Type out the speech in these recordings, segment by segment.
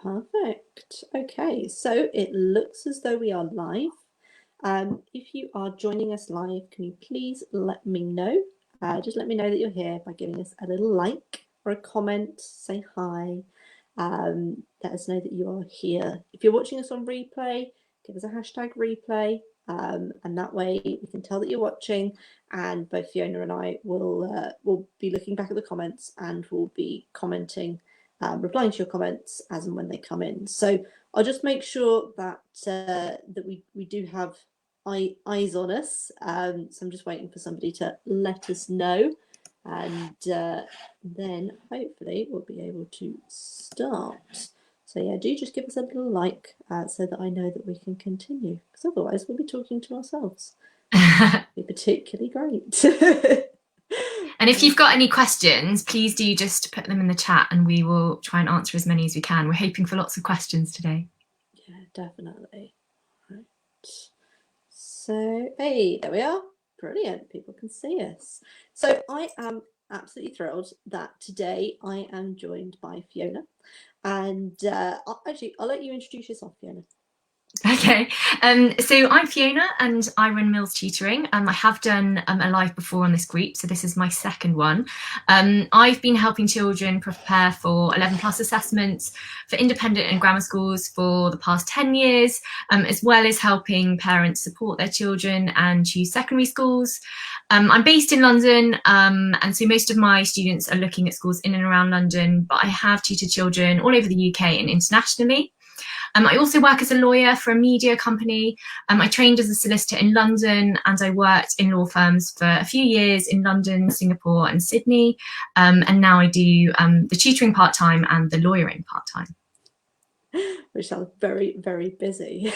Perfect. Okay, so it looks as though we are live. If you are joining us live, can you please let me know? Just let me know that you're here by giving us a little like or a comment, say hi. Let us know that you are here. If you're watching us on replay, give us a hashtag replay, and that way we can tell that you're watching. And both Fiona and I will be looking back at the comments and we'll be commenting, replying to your comments as and when they come in. So I'll just make sure that that we do have eyes on us. So I'm just waiting for somebody to let us know, and then hopefully we'll be able to start. So yeah, do just give us a little like so that I know that we can continue, because otherwise we'll be talking to ourselves. It'd be particularly great. And if you've got any questions, please do just put them in the chat and we will try and answer as many as we can. We're hoping for lots of questions today. Yeah, definitely. Right. So, hey, there we are. Brilliant. People can see us. So I am absolutely thrilled that today I am joined by Fiona. And I'll let you introduce yourself, Fiona. Okay, so I'm Fiona and I run Mills Tutoring. I have done a live before on this group, so this is my second one. I've been helping children prepare for 11 plus assessments for independent and grammar schools for the past 10 years, as well as helping parents support their children and choose secondary schools. I'm based in London, and so most of my students are looking at schools in and around London, but I have tutored children all over the UK and internationally. I also work as a lawyer for a media company. I trained as a solicitor in London and I worked in law firms for a few years in London, Singapore and Sydney. And now I do the tutoring part-time and the lawyering part-time. Which sounds very, very busy.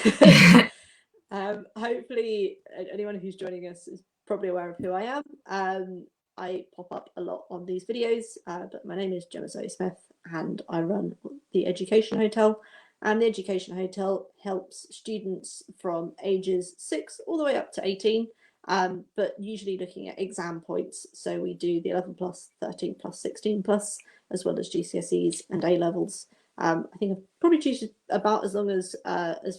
Hopefully anyone who's joining us is probably aware of who I am. I pop up a lot on these videos, but my name is Jemma Smith and I run the Education Hotel. And the Education Hotel helps students from ages 6 all the way up to 18, but usually looking at exam points. So we do the 11 plus, 13 plus, 16 plus, as well as GCSEs and A levels. I think I've probably tutored about as long as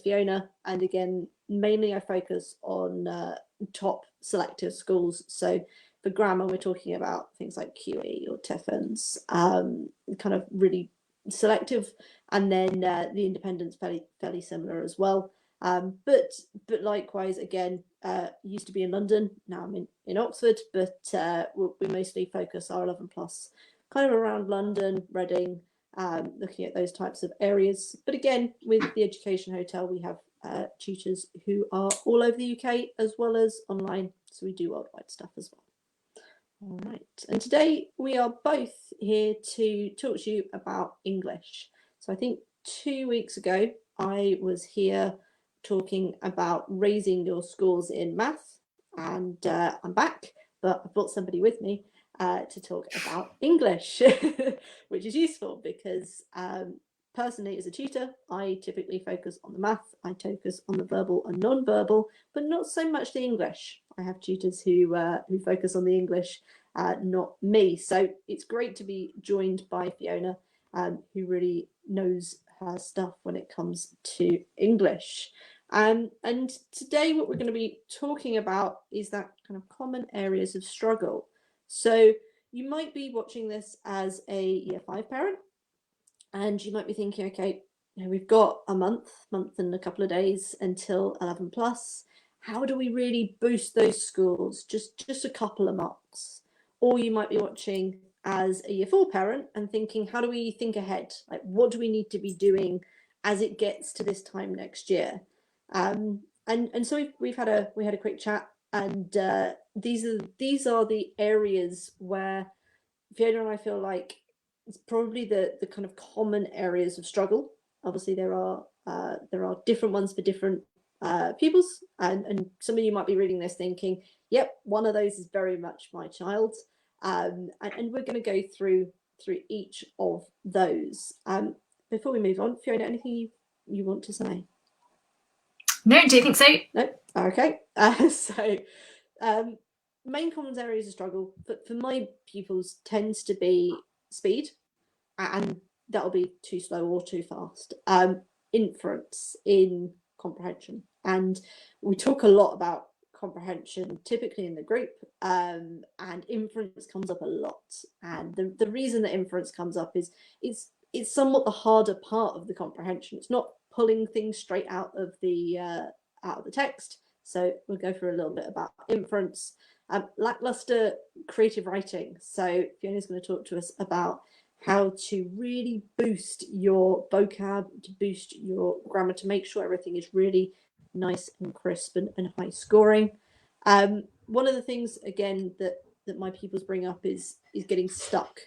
Fiona, and again, mainly I focus on top selective schools. So for grammar, we're talking about things like QE or TEFNs, kind of really selective, and then the independent's fairly similar as well. But likewise, again, used to be in London, now I'm in Oxford, but we mostly focus our 11 plus kind of around London, Reading, looking at those types of areas. But again, with the Education Hotel, we have tutors who are all over the UK as well as online, so we do worldwide stuff as well. All right, and today we are both here to talk to you about English. So I think 2 weeks ago I was here talking about raising your scores in math, and I'm back, but I brought somebody with me to talk about English, which is useful because personally as a tutor, I typically focus on the math, I focus on the verbal and non-verbal, but not so much the English. I have tutors who focus on the English, not me. So it's great to be joined by Fiona, who really knows her stuff when it comes to English. And today what we're going to be talking about is that kind of common areas of struggle. So you might be watching this as a Year 5 parent, and you might be thinking, okay, we've got a month and a couple of days until 11 plus. How do we really boost those scores? Just a couple of marks. Or you might be watching as a Year 4 parent and thinking, how do we think ahead? Like, what do we need to be doing as it gets to this time next year? And so we had a quick chat, and these are the areas where Fiona and I feel like it's probably the kind of common areas of struggle. Obviously, there are different ones for different pupils, and some of you might be reading this thinking, yep, one of those is very much my child, and we're going to go through each of those. Before we move on, Fiona, anything you want to say? No, do you think so? No. Okay. Main common areas of struggle for my pupils tends to be speed and that'll be too slow or too fast. Inference in comprehension, and we talk a lot about comprehension typically in the group, and inference comes up a lot. And the reason that inference comes up is it's somewhat the harder part of the comprehension. It's not pulling things straight out of the text. So we'll go through a little bit about inference. Lackluster creative writing. So Fiona's going to talk to us about how to really boost your vocab, to boost your grammar, to make sure everything is really nice and crisp and high scoring. One of the things, again, that my pupils bring up is getting stuck.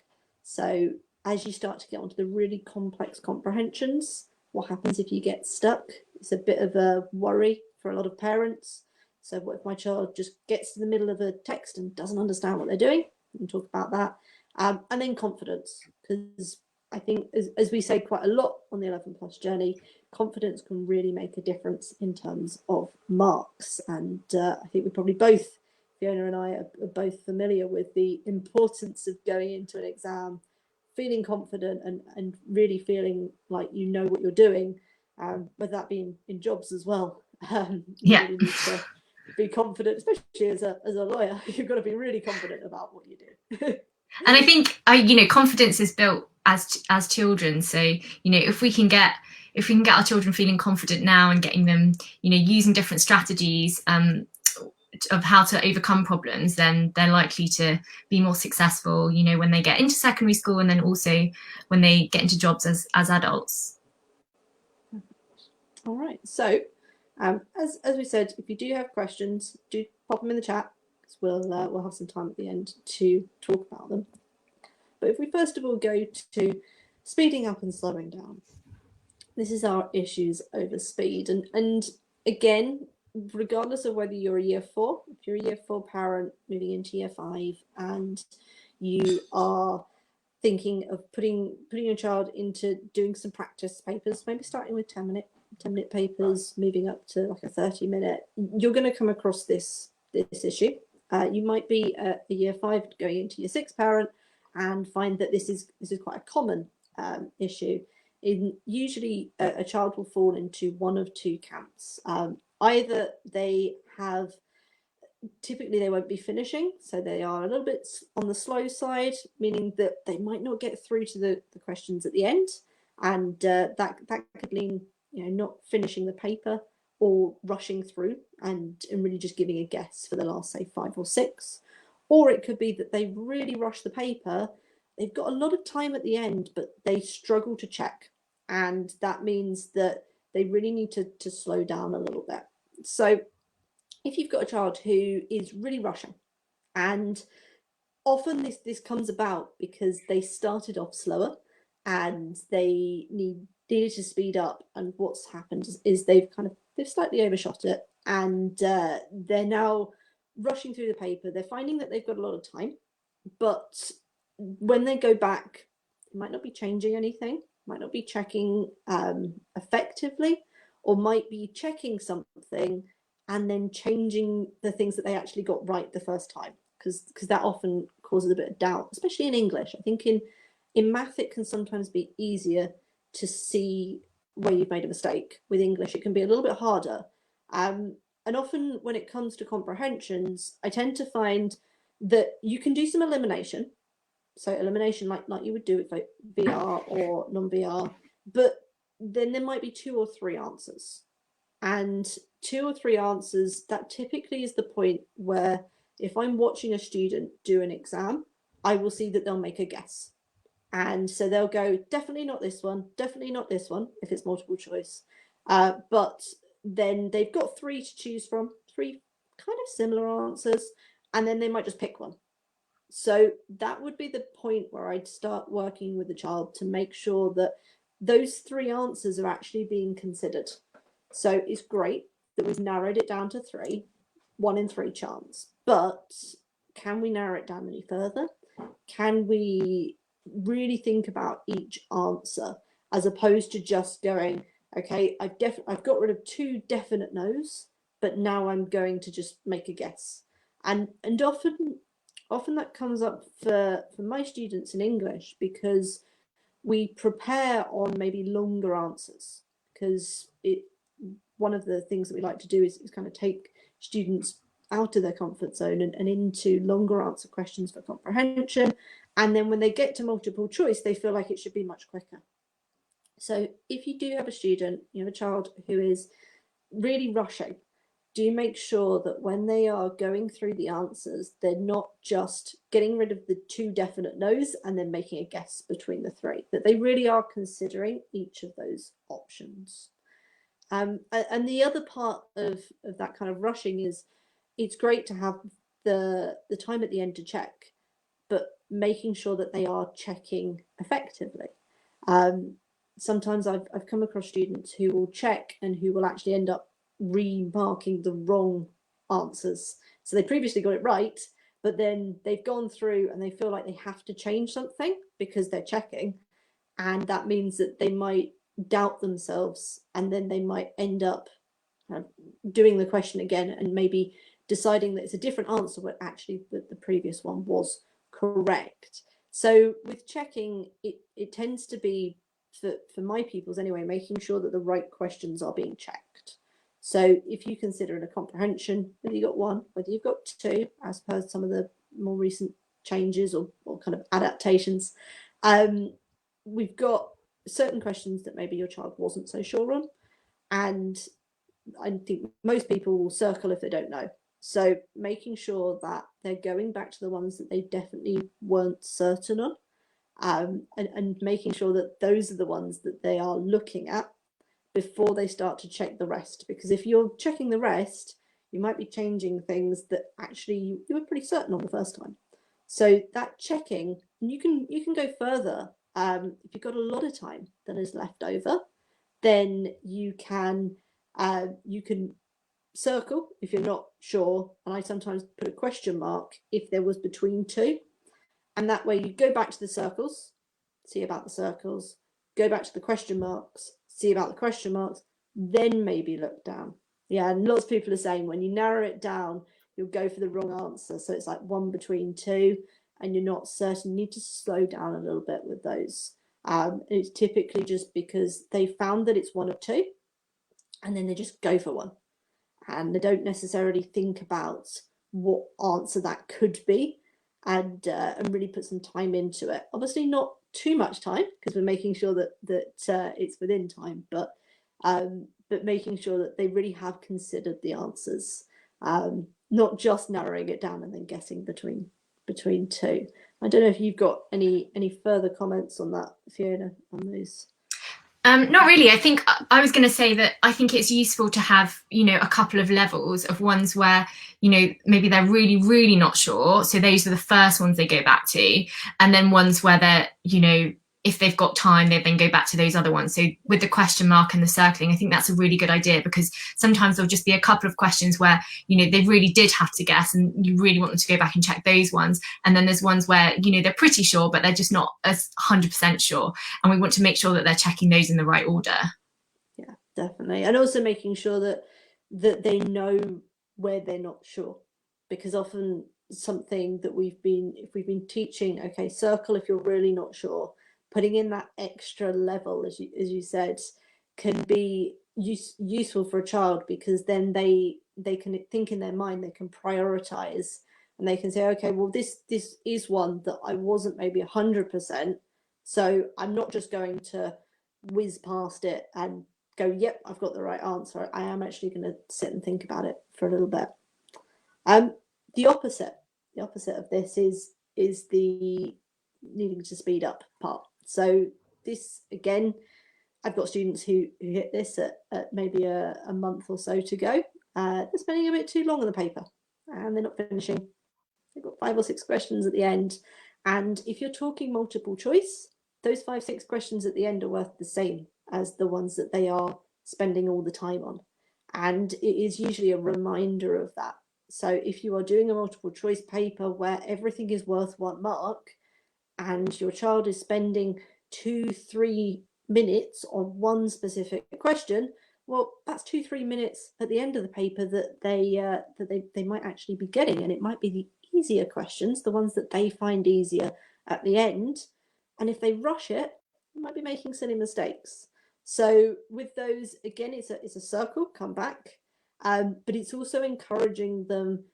So as you start to get onto the really complex comprehensions, what happens if you get stuck? It's a bit of a worry for a lot of parents. So what if my child just gets to the middle of a text and doesn't understand what they're doing? We can talk about that. And then confidence, because I think, as we say quite a lot on the 11 plus journey, confidence can really make a difference in terms of marks. And I think we probably both, Fiona and I, are both familiar with the importance of going into an exam feeling confident and really feeling like you know what you're doing, whether that be in jobs as well. You really need to be confident, especially as a lawyer. You've got to be really confident about what you do. And I think confidence is built as children. So if we can get our children feeling confident now and getting them using different strategies of how to overcome problems, then they're likely to be more successful when they get into secondary school, and then also when they get into jobs as adults. All right, so as we said, if you do have questions, do pop them in the chat, because we'll have some time at the end to talk about them. But if we first of all go to speeding up and slowing down, this is our issues over speed. And again, regardless of whether you're a year 4, if you're a year 4 parent moving into year 5 and you are thinking of putting your child into doing some practice papers, maybe starting with 10-minute papers, moving up to like a 30-minute, you're going to come across this issue. You might be a year 5 going into year 6 parent and find that this is quite a common issue. Usually a child will fall into one of two camps. Either typically they won't be finishing, so they are a little bit on the slow side, meaning that they might not get through to the questions at the end, and that could mean not finishing the paper or rushing through and really just giving a guess for the last, say, 5 or 6. Or it could be that they really rush the paper, they've got a lot of time at the end, but they struggle to check, and that means that they really need to slow down a little bit. So if you've got a child who is really rushing, and often this comes about because they started off slower and they needed to speed up, and what's happened is they've slightly overshot it, and they're now rushing through the paper. They're finding that they've got a lot of time, but when they go back, it might not be changing anything, might not be checking effectively, or might be checking something and then changing the things that they actually got right the first time, because that often causes a bit of doubt, especially in English. I think in math it can sometimes be easier to see where you've made a mistake. With English it can be a little bit harder, and often when it comes to comprehensions, I tend to find that you can do some elimination. So elimination like you would do with like VR or non-VR, but then there might be 2 or 3 answers. And 2 or 3 answers, that typically is the point where if I'm watching a student do an exam, I will see that they'll make a guess. And so they'll go, definitely not this one, definitely not this one, if it's multiple choice. But then they've got 3 to choose from, 3 kind of similar answers, and then they might just pick one. So that would be the point where I'd start working with the child to make sure that those 3 answers are actually being considered. So it's great that we've narrowed it down to 3, 1 in 3 chance, but can we narrow it down any further? Can we really think about each answer, as opposed to just going, okay, I've got rid of 2 definite no's, but now I'm going to just make a guess. And often that comes up for my students in English, because we prepare on maybe longer answers, because one of the things that we like to do is kind of take students out of their comfort zone and into longer answer questions for comprehension. And then when they get to multiple choice, they feel like it should be much quicker. So if you do have a student, you have a child who is really rushing, do make sure that when they are going through the answers, they're not just getting rid of the 2 definite no's and then making a guess between the 3, that they really are considering each of those options. And the other part of that kind of rushing is, it's great to have the time at the end to check, but making sure that they are checking effectively. Sometimes I've come across students who will check and who will actually end up remarking the wrong answers. So they previously got it right, but then they've gone through and they feel like they have to change something because they're checking. And that means that they might doubt themselves, and then they might end up doing the question again and maybe deciding that it's a different answer, but actually the previous one was correct. So with checking, it tends to be, for my pupils anyway, making sure that the right questions are being checked. So if you consider it a comprehension, whether you've got 1, whether you've got 2, as per some of the more recent changes or kind of adaptations, we've got certain questions that maybe your child wasn't so sure on, and I think most people will circle if they don't know. So making sure that they're going back to the ones that they definitely weren't certain on, and making sure that those are the ones that they are looking at before they start to check the rest. Because if you're checking the rest, you might be changing things that actually you were pretty certain on the first time. So that checking, you can go further. If you've got a lot of time that is left over, then you can circle if you're not sure, and I sometimes put a question mark if there was between 2, and that way you go back to the circles, see about the circles, go back to the question marks, see about the question marks, then maybe look down. Yeah, and lots of people are saying when you narrow it down, you'll go for the wrong answer. So it's like 1 between 2, and you're not certain. You need to slow down a little bit with those. It's typically just because they found that it's 1 of 2, and then they just go for 1. And they don't necessarily think about what answer that could be, and really put some time into it. Obviously not too much time, because we're making sure that it's within time, but making sure that they really have considered the answers, not just narrowing it down and then guessing between 2. I don't know if you've got any further comments on that, Fiona, on those. Not really. I think I was going to say that I think it's useful to have, a couple of levels of ones where, maybe they're really, really not sure. So those are the first ones they go back to. And then ones where they're, if they've got time, they then go back to those other ones. So with the question mark and the circling, I think that's a really good idea, because sometimes there'll just be a couple of questions where, they really did have to guess, and you really want them to go back and check those ones. And then there's ones where, they're pretty sure, but they're just not as 100% sure. And we want to make sure that they're checking those in the right order. Yeah, definitely. And also making sure that they know where they're not sure, because often something that if we've been teaching, okay, circle if you're really not sure, putting in that extra level, as you said, can be useful for a child, because then they can think in their mind, they can prioritize, and they can say, okay, well, this is one that I wasn't maybe 100%, so I'm not just going to whiz past it and go, yep, I've got the right answer. I am actually going to sit and think about it for a little bit. The opposite of this is the needing to speed up part. So this, again, I've got students who hit this at maybe a month or so to go. They're spending a bit too long on the paper, and they're not finishing. They've got 5 or 6 questions at the end. And if you're talking multiple choice, those 5, 6 questions at the end are worth the same as the ones that they are spending all the time on. And it is usually a reminder of that. So if you are doing a multiple choice paper where everything is worth 1 mark, and your child is spending 2-3 minutes on one specific question, well, that's 2-3 minutes at the end of the paper that they might actually be getting, and it might be the easier questions, the ones that they find easier at the end. And if they rush it, might be making silly mistakes. So with those, again, it's a circle, come back, but it's also encouraging them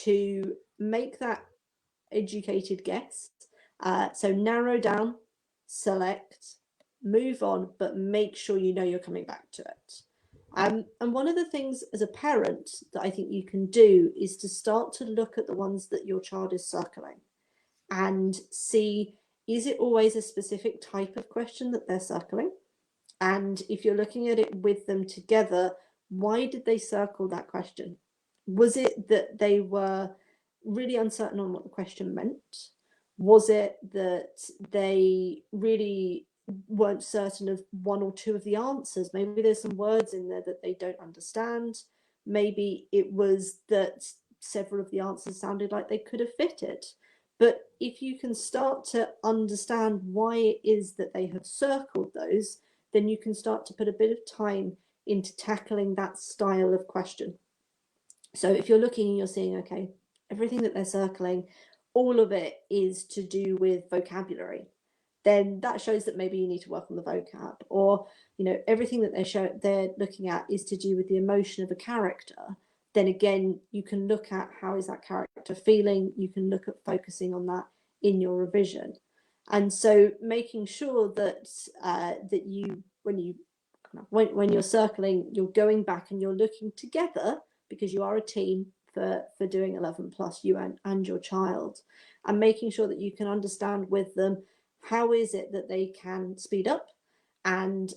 to make that educated guess. So narrow down, select, move on, but make sure you know you're coming back to it. And one of the things as a parent that I think you can do is to start to look at the ones that your child is circling and see, is it always a specific type of question that they're circling? And if you're looking at it with them together, why did they circle that question? Was it that they were really uncertain on what the question meant? Was it that they really weren't certain of one or two of the answers? Maybe there's some words in there that they don't understand. Maybe it was that several of the answers sounded like they could have fitted. But if you can start to understand why it is that they have circled those, then you can start to put a bit of time into tackling that style of question. So if you're looking and you're seeing, okay, everything that they're circling, all of it is to do with vocabulary, then that shows that maybe you need to work on the vocab. Or, you know, everything that they're looking at is to do with the emotion of a character. Then again, you can look at how is that character feeling. You can look at focusing on that in your revision. And so making sure that that you, when you're circling, you're going back and you're looking together, because you are a team for doing 11 plus, you and your child, and making sure that you can understand with them, how is it that they can speed up, and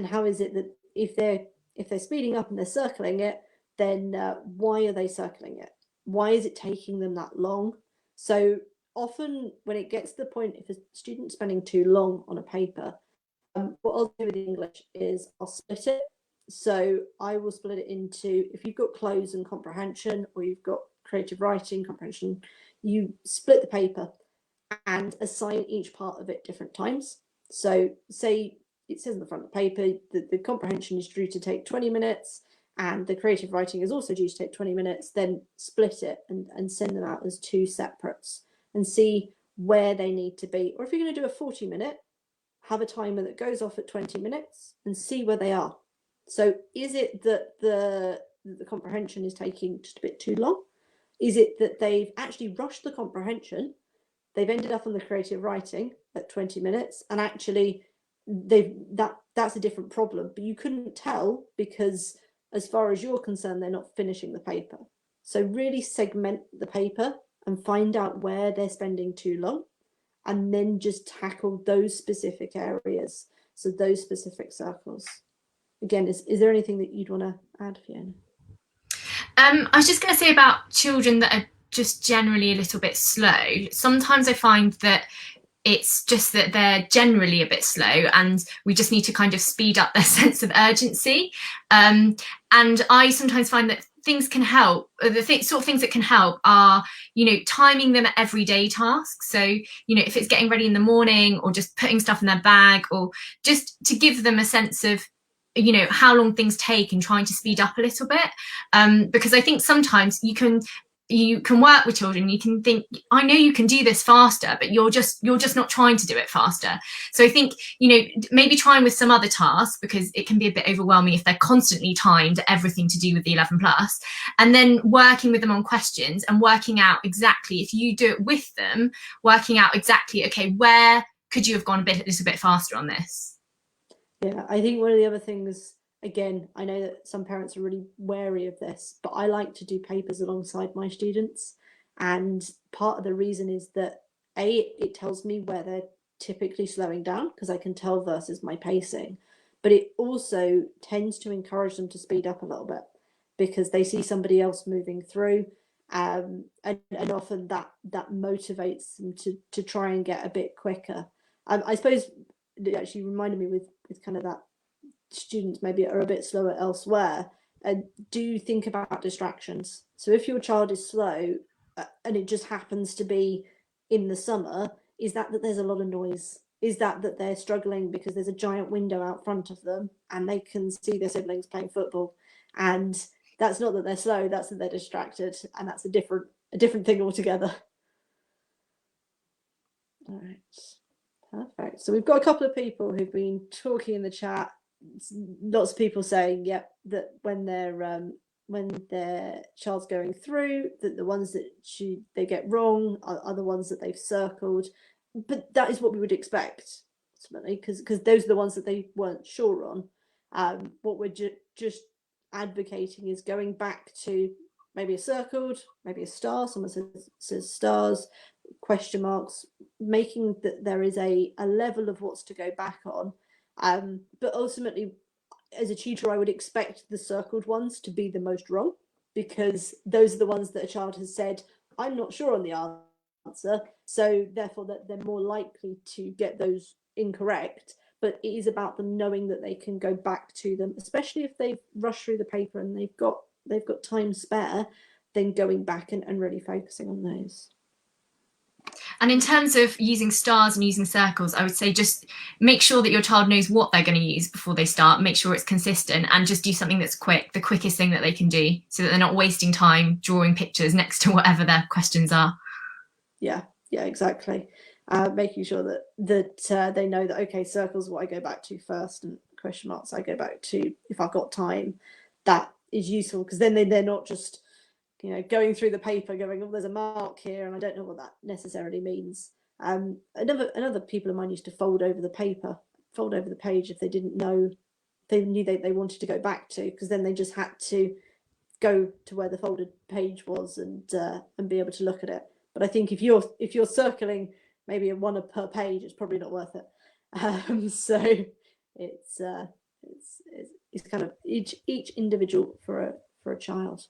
how is it that if they're speeding up and they're circling it, then why are they circling it? Why is it taking them that long? So often when it gets to the point, if a student's spending too long on a paper, what I'll do with English is I'll split it. So I will split it into, if you've got close and comprehension, or you've got creative writing, comprehension, you split the paper and assign each part of it different times. So say it says on the front of the paper that the comprehension is due to take 20 minutes and the creative writing is also due to take 20 minutes, then split it and send them out as two separates and see where they need to be. Or if you're going to do a 40-minute, have a timer that goes off at 20 minutes and see where they are. So is it that the comprehension is taking just a bit too long? Is it that they've actually rushed the comprehension, they've ended up on the creative writing at 20 minutes, and actually that's a different problem, but you couldn't tell because as far as you're concerned, they're not finishing the paper. So really segment the paper and find out where they're spending too long, and then just tackle those specific areas, so those specific circles. Again, is there anything that you'd want to add, Fiona? I was just going to say about children that are just generally a little bit slow. Sometimes I find that it's just that they're generally a bit slow and we just need to kind of speed up their sense of urgency. And I sometimes find that things can help. Sort of things that can help are, you know, timing them at everyday tasks. So, you know, if it's getting ready in the morning or just putting stuff in their bag, or just to give them a sense of, you know, how long things take and trying to speed up a little bit. Because I think sometimes you can work with children, you can think, I know you can do this faster, but you're just not trying to do it faster. So I think, you know, maybe trying with some other tasks, because it can be a bit overwhelming if they're constantly timed everything to do with the 11 plus, and then working with them on questions and working out exactly, if you do it with them, working out exactly, okay, where could you have gone a little bit faster on this? Yeah, I think one of the other things, again, I know that some parents are really wary of this, but I like to do papers alongside my students. And part of the reason is that it tells me where they're typically slowing down, because I can tell versus my pacing, but it also tends to encourage them to speed up a little bit because they see somebody else moving through. And often that motivates them to try and get a bit quicker. I suppose it actually reminded me with kind of that students maybe are a bit slower elsewhere, and do think about distractions. So if your child is slow and it just happens to be in the summer, is that there's a lot of noise? Is that they're struggling because there's a giant window out front of them and they can see their siblings playing football? And that's not that they're slow, that's that they're distracted, and that's a different thing altogether. All right, Perfect. So we've got a couple of people who've been talking in the chat. Lots of people saying, yep, that when their child's going through, that the ones that they get wrong are the ones that they've circled. But that is what we would expect ultimately, because those are the ones that they weren't sure on. What we're just advocating is going back to maybe a circled, maybe a star. Someone says stars, question marks, making that there is a level of what's to go back on. But ultimately, as a tutor, I would expect the circled ones to be the most wrong, because those are the ones that a child has said, I'm not sure on the answer, so therefore that they're more likely to get those incorrect. But it is about them knowing that they can go back to them, especially if they've rushed through the paper and they've got time spare, then going back and really focusing on those. And in terms of using stars and using circles, I would say just make sure that your child knows what they're going to use before they start, make sure it's consistent, and just do something that's quick, the quickest thing that they can do, so that they're not wasting time drawing pictures next to whatever their questions are. Yeah, exactly. Making sure that they know that, okay, circles what I go back to first, and question marks I go back to if I've got time. That is useful, because then they're not just going through the paper going, oh, there's a mark here and I don't know what that necessarily means. Another people of mine used to fold over the page if they didn't know, they knew they wanted to go back to, because then they just had to go to where the folded page was and be able to look at it. But I think if you're circling maybe one per page, it's probably not worth it. So it's kind of each individual for a child.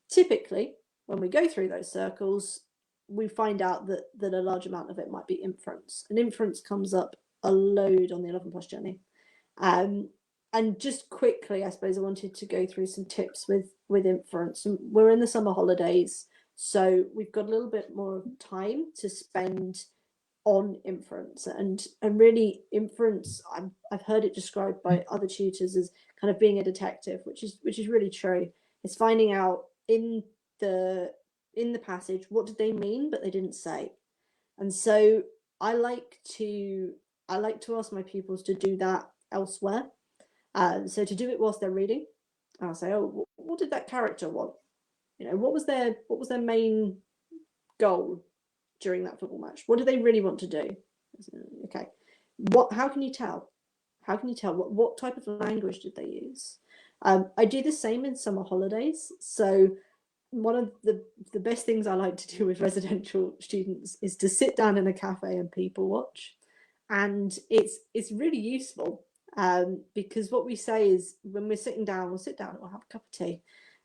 Typically, when we go through those circles, we find out that a large amount of it might be inference. And inference comes up a load on the 11+ journey. And just quickly, I suppose I wanted to go through some tips with inference. We're in the summer holidays, so we've got a little bit more time to spend on inference. And really, inference, I've heard it described by other tutors as kind of being a detective, which is really true. It's finding out in the passage what did they mean, but they didn't say. And so I like to ask my pupils to do that elsewhere. So to do it whilst they're reading, I'll say, oh, what did that character want? What was their main goal during that football match? What do they really want to do? Okay, how can you tell? What type of language did they use? I do the same in summer holidays. So one of the best things I like to do with residential students is to sit down in a cafe and people watch. And it's really useful, because what we say is, when we're sitting down, we'll sit down and we'll have a cup of tea.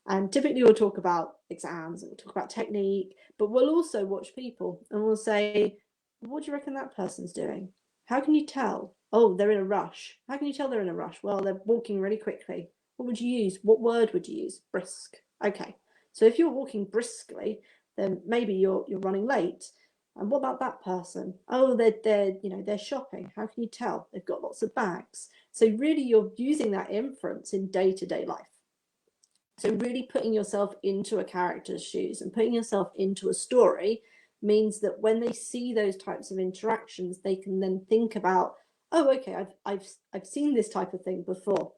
And typically we'll talk about exams and we'll talk about technique, but we'll also watch people and we'll say, what do you reckon that person's doing? How can you tell? Oh, they're in a rush. How can you tell they're in a rush? Well, they're walking really quickly. What would you use? What word would you use? Brisk. Okay. So if you're walking briskly, then maybe you're running late. And what about that person? Oh, they're shopping. How can you tell? They've got lots of bags. So really, you're using that inference in day-to-day life. So really putting yourself into a character's shoes and putting yourself into a story means that when they see those types of interactions, they can then think about, oh, okay, I've seen this type of thing before.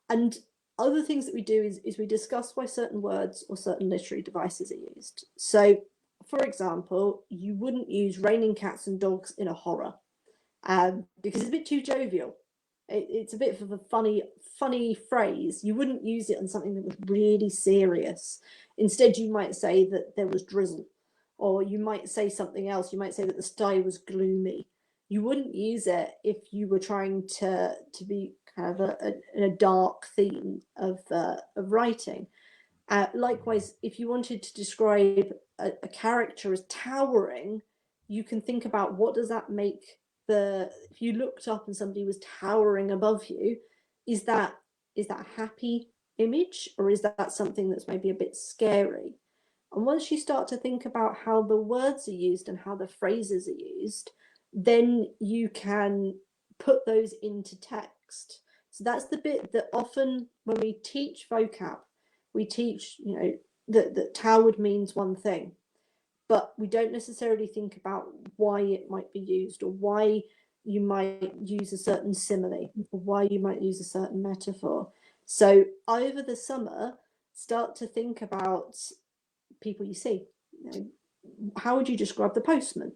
And other things that we do is we discuss why certain words or certain literary devices are used. So, for example, you wouldn't use raining cats and dogs in a horror, because it's a bit too jovial. It's a bit of a funny phrase. You wouldn't use it on something that was really serious. Instead, you might say that there was drizzle, or you might say something else. You might say that the sky was gloomy. You wouldn't use it if you were trying to be kind of a dark theme of writing. Likewise, if you wanted to describe a character as towering, you can think about, what does that make if you looked up and somebody was towering above you, is that a happy image, or is that something that's maybe a bit scary? And once you start to think about how the words are used and how the phrases are used, then you can put those into text. So that's the bit that often when we teach vocab, we teach, that Toward means one thing. but we don't necessarily think about why it might be used, or why you might use a certain simile, or why you might use a certain metaphor. So over the summer, start to think about people you see. You know, how would you describe the postman?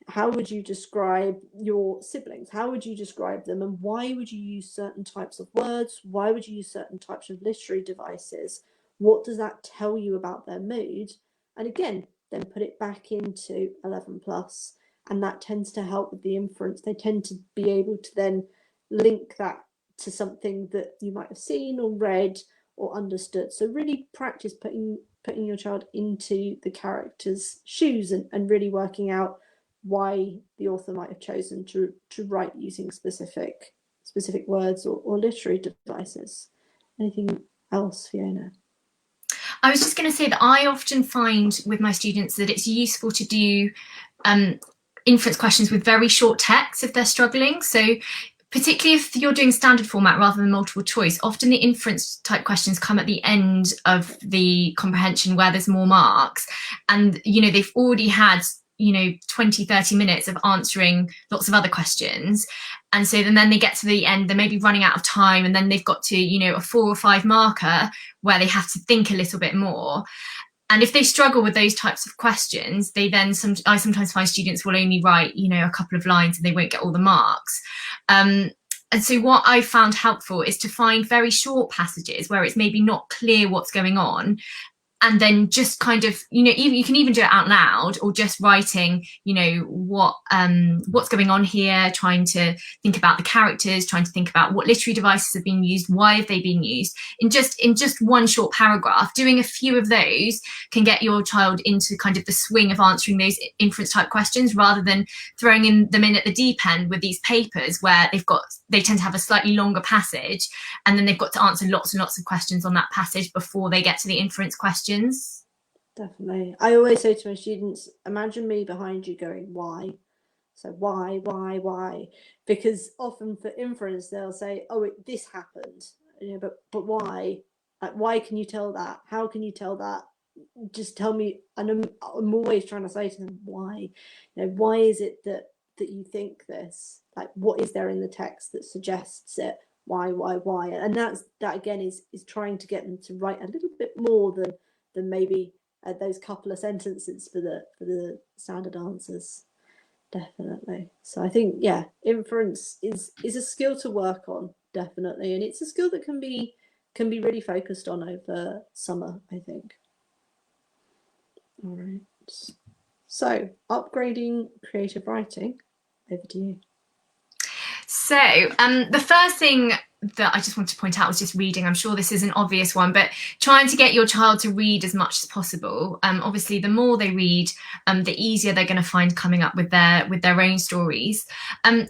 How would you describe your siblings? How would you describe them? And why would you use certain types of words? Why would you use certain types of literary devices? What does that tell you about their mood? And again, then put it back into 11 plus. And that tends to help with the inference. They tend to be able to then link that to something that you might have seen or read or understood. So really practice putting your child into the character's shoes, and really working out why the author might have chosen to write using specific words or literary devices. Anything else, Fiona? I was just going to say that I often find with my students that it's useful to do inference questions with very short text if they're struggling. So particularly if you're doing standard format rather than multiple choice, often the inference type questions come at the end of the comprehension where there's more marks, and they've already had 20-30 minutes of answering lots of other questions, and so then they get to the end, they may be running out of time, and then they've got to a 4 or 5 marker where they have to think a little bit more. And if they struggle with those types of questions, I sometimes find students will only write, a couple of lines, and they won't get all the marks. And so what I found helpful is to find very short passages where it's maybe not clear what's going on, and then just kind of, even you can even do it out loud, or just writing, what's going on here, trying to think about the characters, trying to think about what literary devices have been used, why have they been used, in just one short paragraph. Doing a few of those can get your child into kind of the swing of answering those inference type questions, rather than throwing them in at the deep end with these papers where they tend to have a slightly longer passage, and then they've got to answer lots and lots of questions on that passage before they get to the inference questions. Definitely. I always say to my students, imagine me behind you going, why? So why? Because often for inference, they'll say, oh, this happened, but why? Like, why can you tell that? How can you tell that? Just tell me. And I'm always trying to say to them, why? Why is it that you think this? Like, what is there in the text that suggests it? Why? And that again is trying to get them to write a little bit more than maybe those couple of sentences for the standard answers. Definitely. So I think, yeah, inference is a skill to work on, definitely, and it's a skill that can be really focused on over summer, I think. All right. So upgrading creative writing, over to you. So the first thing that I just want to point out was just reading. I'm sure this is an obvious one, but trying to get your child to read as much as possible. Obviously, the more they read, the easier they're going to find coming up with their own stories.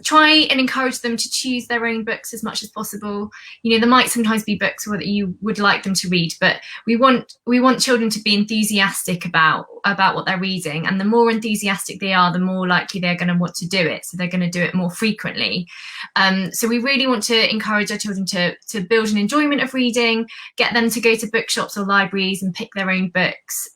Try and encourage them to choose their own books as much as possible. There might sometimes be books that you would like them to read, but we want children to be enthusiastic about what they're reading, and the more enthusiastic they are, the more likely they're going to want to do it. So they're going to do it more frequently. So we really want to encourage our children to build an enjoyment of reading, get them to go to bookshops or libraries and pick their own books,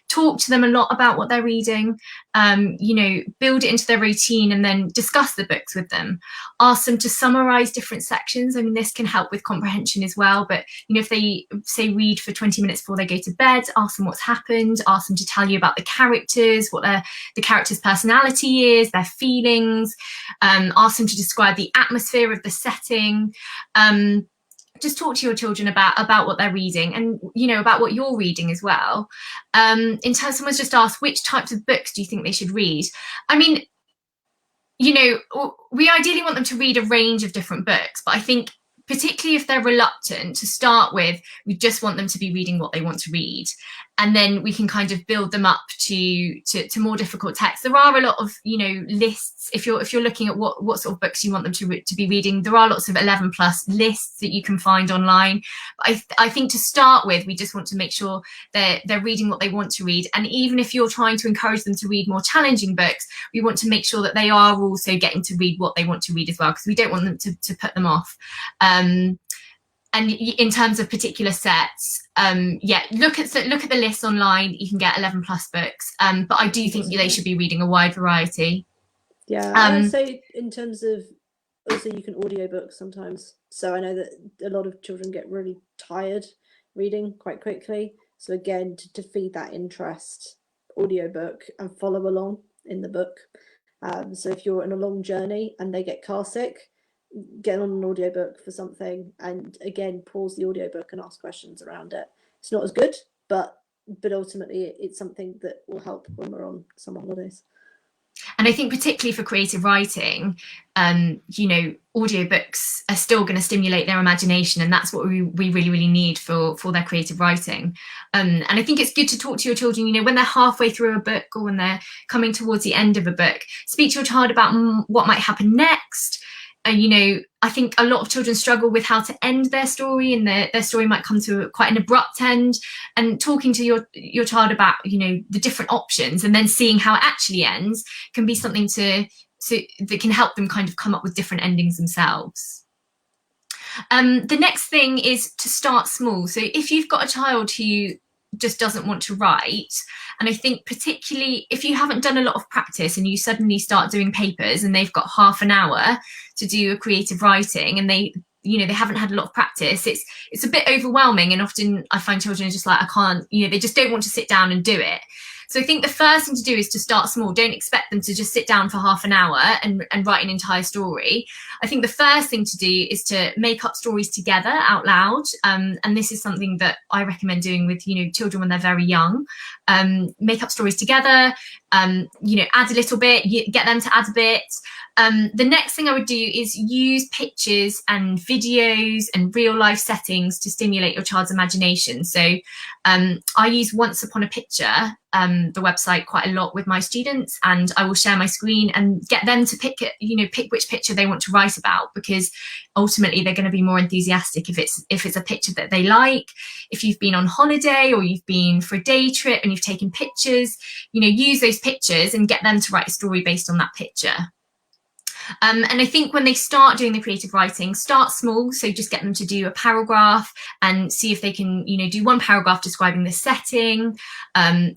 talk to them a lot about what they're reading, build it into their routine, and then discuss the books with them. Ask them to summarize different sections. I mean, this can help with comprehension as well, but if they say read for 20 minutes before they go to bed, ask them what's happened, ask them to tell you about the characters, what the character's personality is, their feelings, ask them to describe the atmosphere of the setting. Just talk to your children about what they're reading, and about what you're reading as well. In terms, someone's just asked, which types of books do you think they should read? I mean, we ideally want them to read a range of different books, but I think particularly if they're reluctant to start with, we just want them to be reading what they want to read, and then we can kind of build them up to more difficult texts. There are a lot of lists. If you're looking at what sort of books you want them to be reading, there are lots of 11 plus lists that you can find online. But I think to start with, we just want to make sure they're reading what they want to read, and even if you're trying to encourage them to read more challenging books, we want to make sure that they are also getting to read what they want to read as well, because we don't want them to put them off. in terms of particular sets, yeah, look at the list online. You can get 11+ books, but I do think they should be reading a wide variety. Yeah, I'd say in terms of, also you can audiobook sometimes. So I know that a lot of children get really tired reading quite quickly. So again, to feed that interest, audiobook and follow along in the book. So if you're on a long journey and they get car sick, get on an audiobook for something, and again, pause the audiobook and ask questions around it. It's not as good, but ultimately it's something that will help when we're on summer holidays. And I think particularly for creative writing, you know, audiobooks are still going to stimulate their imagination, and that's what we really, really need for their creative writing. And I think it's good to talk to your children, you know, when they're halfway through a book or when they're coming towards the end of a book, speak to your child about what might happen next. You know, I think a lot of children struggle with how to end their story, and their story might come to quite an abrupt end. And talking to your child about, you know, the different options and then seeing how it actually ends can be something that can help them kind of come up with different endings themselves. The next thing is to start small. So if you've got a child who just doesn't want to write, and I think particularly if you haven't done a lot of practice and you suddenly start doing papers and they've got half an hour to do a creative writing and they haven't had a lot of practice, it's a bit overwhelming, and often I find children are just like, I can't, you know, they just don't want to sit down and do it. So I think the first thing to do is to start small. Don't expect them to just sit down for half an hour and write an entire story. I think the first thing to do is to make up stories together out loud. And this is something that I recommend doing with, you know, children when they're very young. Make up stories together, you know, add a little bit, get them to add a bit. The next thing I would do is use pictures and videos and real life settings to stimulate your child's imagination. So I use Once Upon a Picture, the website, quite a lot with my students, and I will share my screen and get them to pick which picture they want to write about, because ultimately they're going to be more enthusiastic if it's a picture that they like. If you've been on holiday or you've been for a day trip and you've taken pictures, you know, use those pictures and get them to write a story based on that picture. And I think when they start doing the creative writing, start small. So just get them to do a paragraph and see if they can, you know, do one paragraph describing the setting,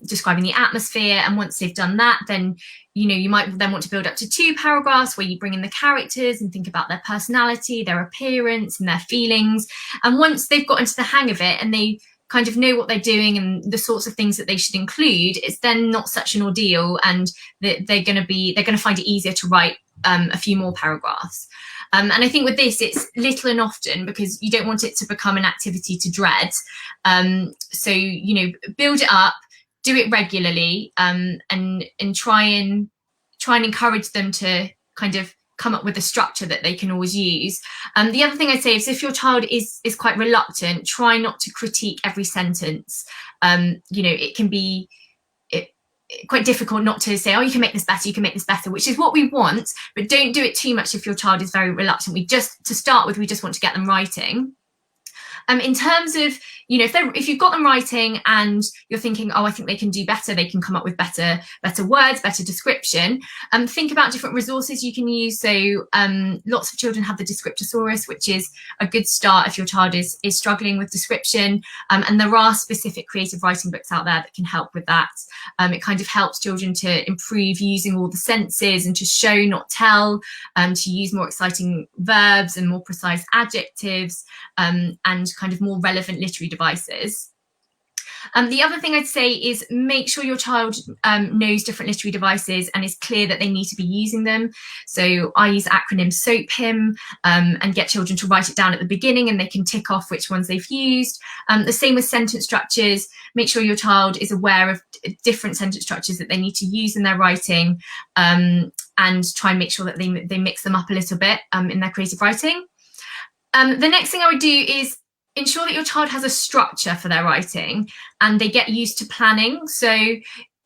describing the atmosphere. And once they've done that, then, you know, you might then want to build up to 2 paragraphs where you bring in the characters and think about their personality, their appearance and their feelings. And once they've got into the hang of it and they kind of know what they're doing and the sorts of things that they should include, it's then not such an ordeal, and they're going to find it easier to write a few more paragraphs. And I think with this, it's little and often, because you don't want it to become an activity to dread. So, you know, build it up, do it regularly, and try and encourage them to kind of come up with a structure that they can always use. The other thing I'd say is if your child is quite reluctant, try not to critique every sentence. You know, it can be quite difficult not to say, oh, you can make this better, you can make this better, which is what we want, but don't do it too much if your child is very reluctant. We just want to get them writing. In terms of, you know, if you've got them writing and you're thinking, oh, I think they can do better, they can come up with better words, better description, think about different resources you can use. So lots of children have the Descriptosaurus, which is a good start if your child is struggling with description. And there are specific creative writing books out there that can help with that. It kind of helps children to improve using all the senses and to show, not tell, to use more exciting verbs and more precise adjectives, and kind of more relevant literary devices. The other thing I'd say is make sure your child knows different literary devices and is clear that they need to be using them. So I use acronym SOAP-HIM and get children to write it down at the beginning, and they can tick off which ones they've used. The same with sentence structures. Make sure your child is aware of different sentence structures that they need to use in their writing, and try and make sure that they mix them up a little bit in their creative writing. The next thing I would do is ensure that your child has a structure for their writing and they get used to planning. So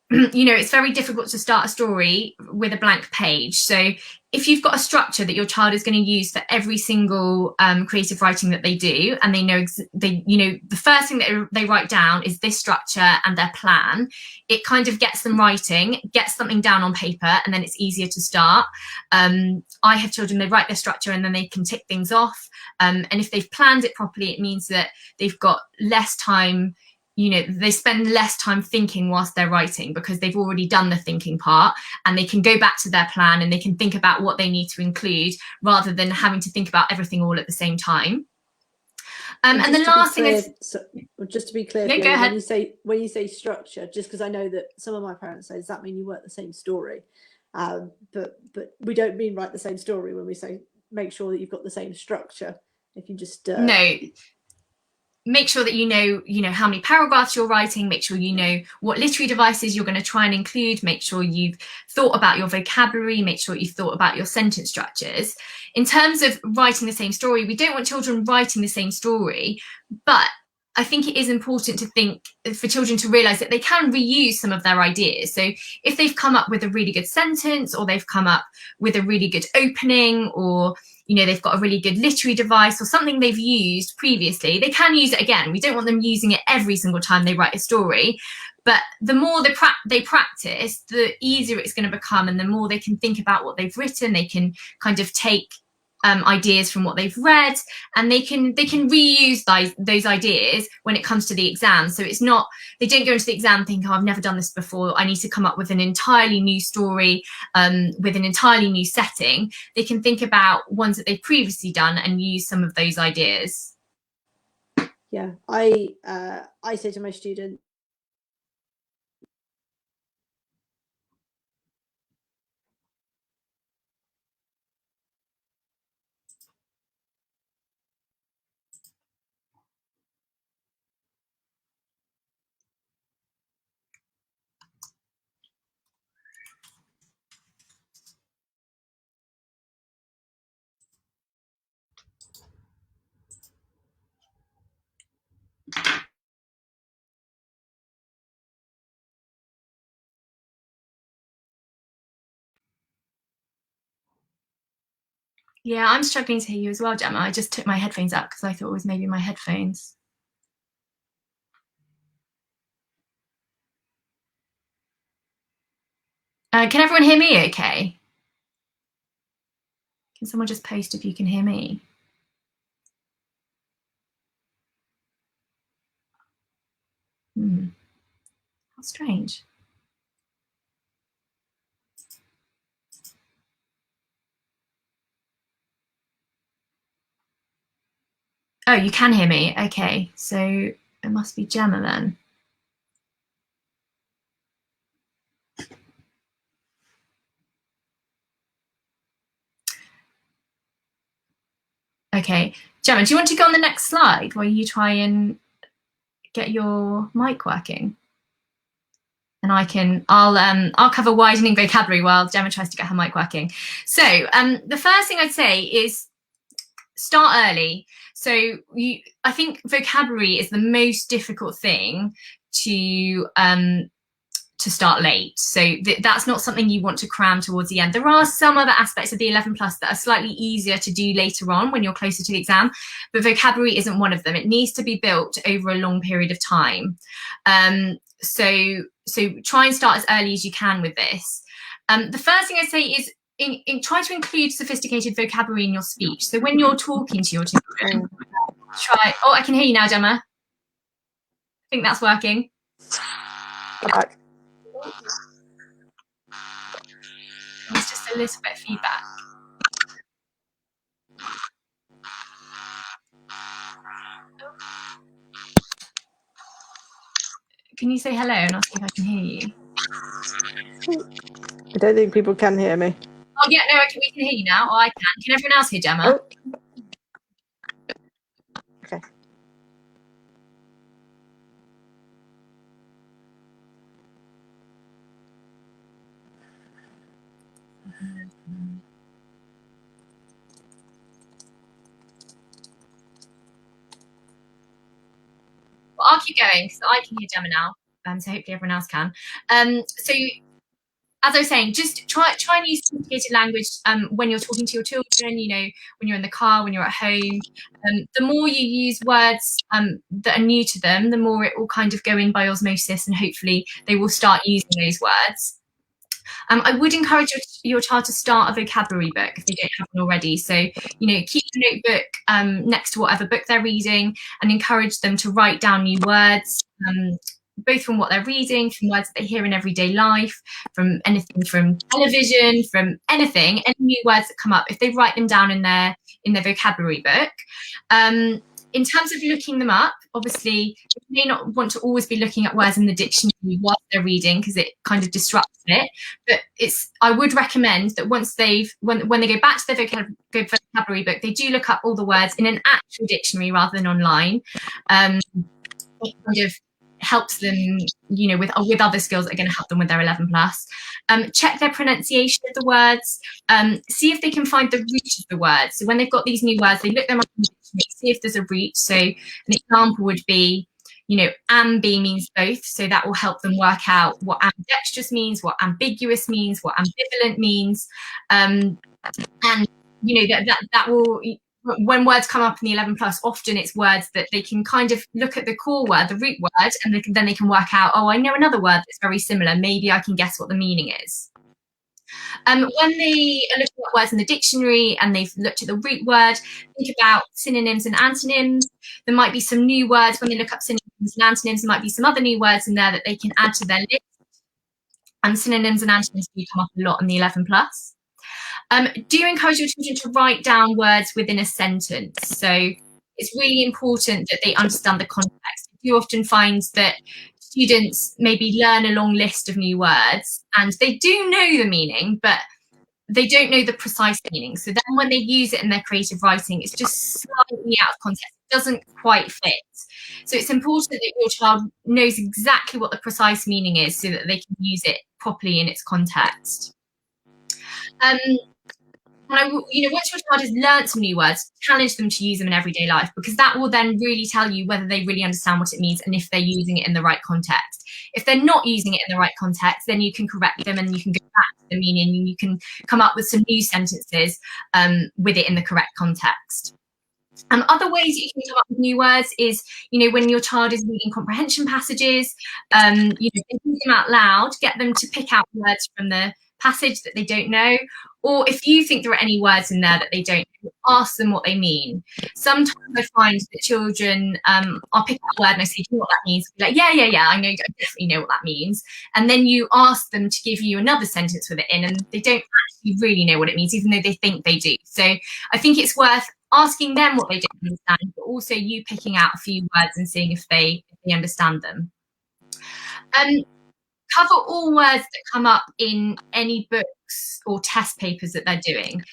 you know, it's very difficult to start a story with a blank page. So if you've got a structure that your child is going to use for every single creative writing that they do, and they know the first thing that they write down is this structure and their plan, it kind of gets them writing, gets something down on paper, and then it's easier to start. I have children, they write their structure and then they can tick things off. And if they've planned it properly, it means that they've got less time. You know, they spend less time thinking whilst they're writing because they've already done the thinking part, and they can go back to their plan and they can think about what they need to include rather than having to think about everything all at the same time. And the last thing is, just to be clear, go ahead. When you say structure, just because I know that some of my parents say, does that mean you work the same story? But we don't mean write the same story when we say make sure that you've got the same structure. If you just no. Make sure that you know how many paragraphs you're writing, make sure you know what literary devices you're going to try and include, make sure you've thought about your vocabulary, make sure you've thought about your sentence structures. In terms of writing the same story, we don't want children writing the same story, but I think it is important to think for children to realise that they can reuse some of their ideas. So if they've come up with a really good sentence, or they've come up with a really good opening, or they've got a really good literary device or something they've used previously, they can use it again. We don't want them using it every single time they write a story, but the more they practice, the easier it's going to become, and the more they can think about what they've written. They can kind of take ideas from what they've read, and they can reuse those ideas when it comes to the exam. So it's not, they don't go into the exam thinking, oh, I've never done this before, I need to come up with an entirely new story with an entirely new setting. They can think about ones that they've previously done and use some of those ideas. Yeah, I say to my students, Yeah, I'm struggling to hear you as well, Gemma. I just took my headphones out because I thought it was maybe my headphones. Can everyone hear me okay? Can someone just post if you can hear me? How strange. Oh, you can hear me. Okay, so it must be Gemma then. Okay, Gemma, do you want to go on the next slide while you try and get your mic working? And I'll cover widening vocabulary while Gemma tries to get her mic working. So the first thing I'd say is start early. So I think vocabulary is the most difficult thing to start late. So that's not something you want to cram towards the end. There are some other aspects of the 11 plus that are slightly easier to do later on when you're closer to the exam, but vocabulary isn't one of them. It needs to be built over a long period of time. So try and start as early as you can with this. The first thing I'd say is try to include sophisticated vocabulary in your speech. So when you're talking to your children, try. Oh, I can hear you now, Gemma. I think that's working. Okay. It's just a little bit of feedback. Can you say hello and I'll see if I can hear you? I don't think people can hear me. Oh yeah, no, we can hear you now. Oh, I can. Can everyone else hear Gemma? Oh. Okay. Well, I'll keep going because I can hear Gemma now. so hopefully everyone else can. So as I was saying, just try and use sophisticated language when you're talking to your children, you know, when you're in the car, when you're at home. The more you use words that are new to them, the more it will kind of go in by osmosis, and hopefully they will start using those words. I would encourage your child to start a vocabulary book if they don't have one already. So, you know, keep the notebook next to whatever book they're reading, and encourage them to write down new words, both from what they're reading, from words that they hear in everyday life, from anything from television, from anything, any new words that come up. If they write them down in their vocabulary book. In terms of looking them up, obviously, you may not want to always be looking at words in the dictionary while they're reading, because it kind of disrupts it. But I would recommend that once when they go back to their vocabulary book, they do look up all the words in an actual dictionary rather than online. It kind of helps them, you know, with other skills that are going to help them with their 11 plus. Check their pronunciation of the words. See if they can find the root of the words. So when they've got these new words, they look them up in the dictionary, see if there's a root. So an example would be, you know, ambi means both, so that will help them work out what ambidextrous means, what ambiguous means, what ambivalent means, and you know that will. When words come up in the 11 plus, often it's words that they can kind of look at the core word, the root word, and then they can work out, oh, I know another word that's very similar. Maybe I can guess what the meaning is. When they are looking at words in the dictionary and they've looked at the root word, think about synonyms and antonyms. There might be some new words when they look up synonyms and antonyms. There might be some other new words in there that they can add to their list. And synonyms and antonyms do come up a lot in the 11 plus. Do encourage your children to write down words within a sentence. So it's really important that they understand the context. You often find that students maybe learn a long list of new words and they do know the meaning, but they don't know the precise meaning. So then when they use it in their creative writing, it's just slightly out of context. It doesn't quite fit. So it's important that your child knows exactly what the precise meaning is so that they can use it properly in its context. You know, once your child has learnt some new words, challenge them to use them in everyday life, because that will then really tell you whether they really understand what it means and if they're using it in the right context. If they're not using it in the right context, then you can correct them and you can go back to the meaning and you can come up with some new sentences with it in the correct context. Other ways that you can come up with new words is, you know, when your child is reading comprehension passages, you know, read them out loud, get them to pick out words from the passage that they don't know, or if you think there are any words in there that they don't know, ask them what they mean. Sometimes I find that children, I'll pick up a word and I say, do you know what that means? Like, yeah, I know, I definitely know what that means. And then you ask them to give you another sentence with it in, and they don't actually really know what it means, even though they think they do. So I think it's worth asking them what they don't understand, but also you picking out a few words and seeing if they understand them. Cover all words that come up in any books or test papers that they're doing.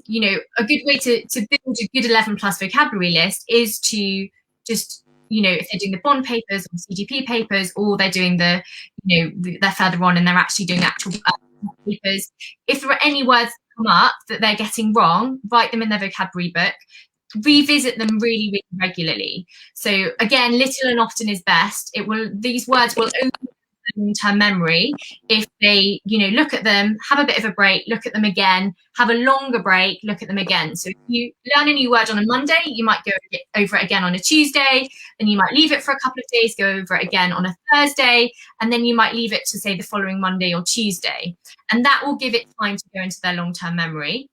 You know, a good way to build a good 11 plus vocabulary list is to just, you know, if they're doing the bond papers or CGP papers, or they're doing the, you know, they're further on and they're actually doing actual papers. If there are any words that come up that they're getting wrong, write them in their vocabulary book. Revisit them really, really regularly. So again, little and often is best. These words will only long-term memory if they, you know, look at them, have a bit of a break, look at them again, have a longer break, look at them again. So if you learn a new word on a Monday, you might go over it again on a Tuesday, then you might leave it for a couple of days, go over it again on a Thursday, and then you might leave it to say the following Monday or Tuesday, and that will give it time to go into their long-term memory.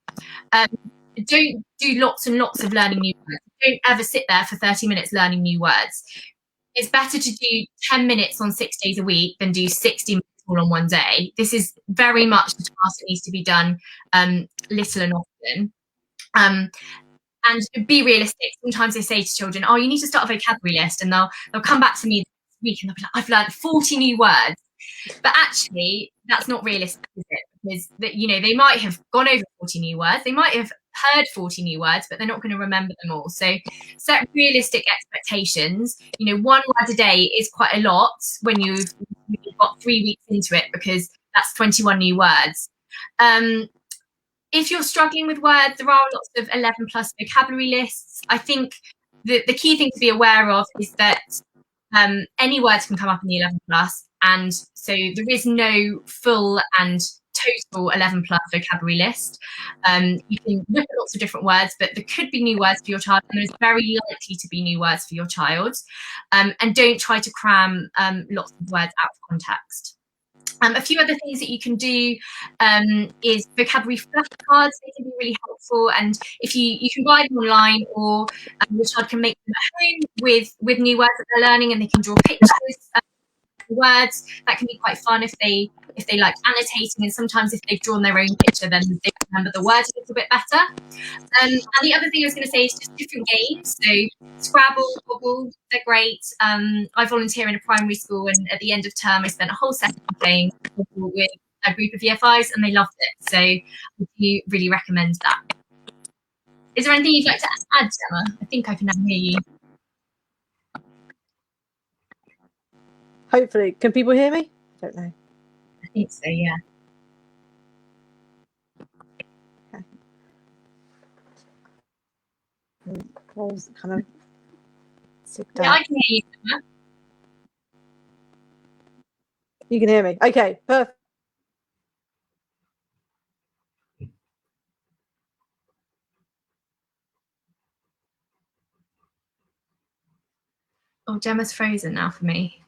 Don't do lots and lots of learning new words. Don't ever sit there for 30 minutes learning new words. It's better to do 10 minutes on 6 days a week than do 60 minutes all on one day. This is very much the task that needs to be done little and often. And be realistic. Sometimes they say to children, oh, you need to start a vocabulary list, and they'll come back to me this week and they'll be like, I've learned 40 new words. But actually, that's not realistic, is it? Because, you know, they might have gone over 40 new words. They might have heard 40 new words, but they're not going to remember them all. So set realistic expectations. You know, 1 word a day is quite a lot when you've got 3 weeks into it, because that's 21 new words. If you're struggling with words, there are lots of 11 plus vocabulary lists. I think the key thing to be aware of is that any words can come up in the 11 plus, and so there is no full and total 11 plus vocabulary list. You can look at lots of different words, but there could be new words for your child, and there's very likely to be new words for your child. And don't try to cram lots of words out of context. A few other things that you can do is vocabulary flashcards. They can be really helpful, and if you can buy them online, or your child can make them at home with new words that they're learning, and they can draw pictures words. That can be quite fun if they like annotating, and sometimes if they've drawn their own picture, then they remember the words a little bit better. And the other thing I was going to say is just different games. So Scrabble, Bobble, they're great. I volunteer in a primary school, and at the end of term I spent a whole session playing Bobble with a group of Year 5s, and they loved it. So I do really recommend that. Is there anything you'd like to add, Gemma? I think I can now hear you. Hopefully. Can people hear me? I don't know. I think so, yeah. Okay. Paul's kind of Yeah, I can hear you, Gemma. You can hear me. Okay, perfect. Oh, Gemma's frozen now for me.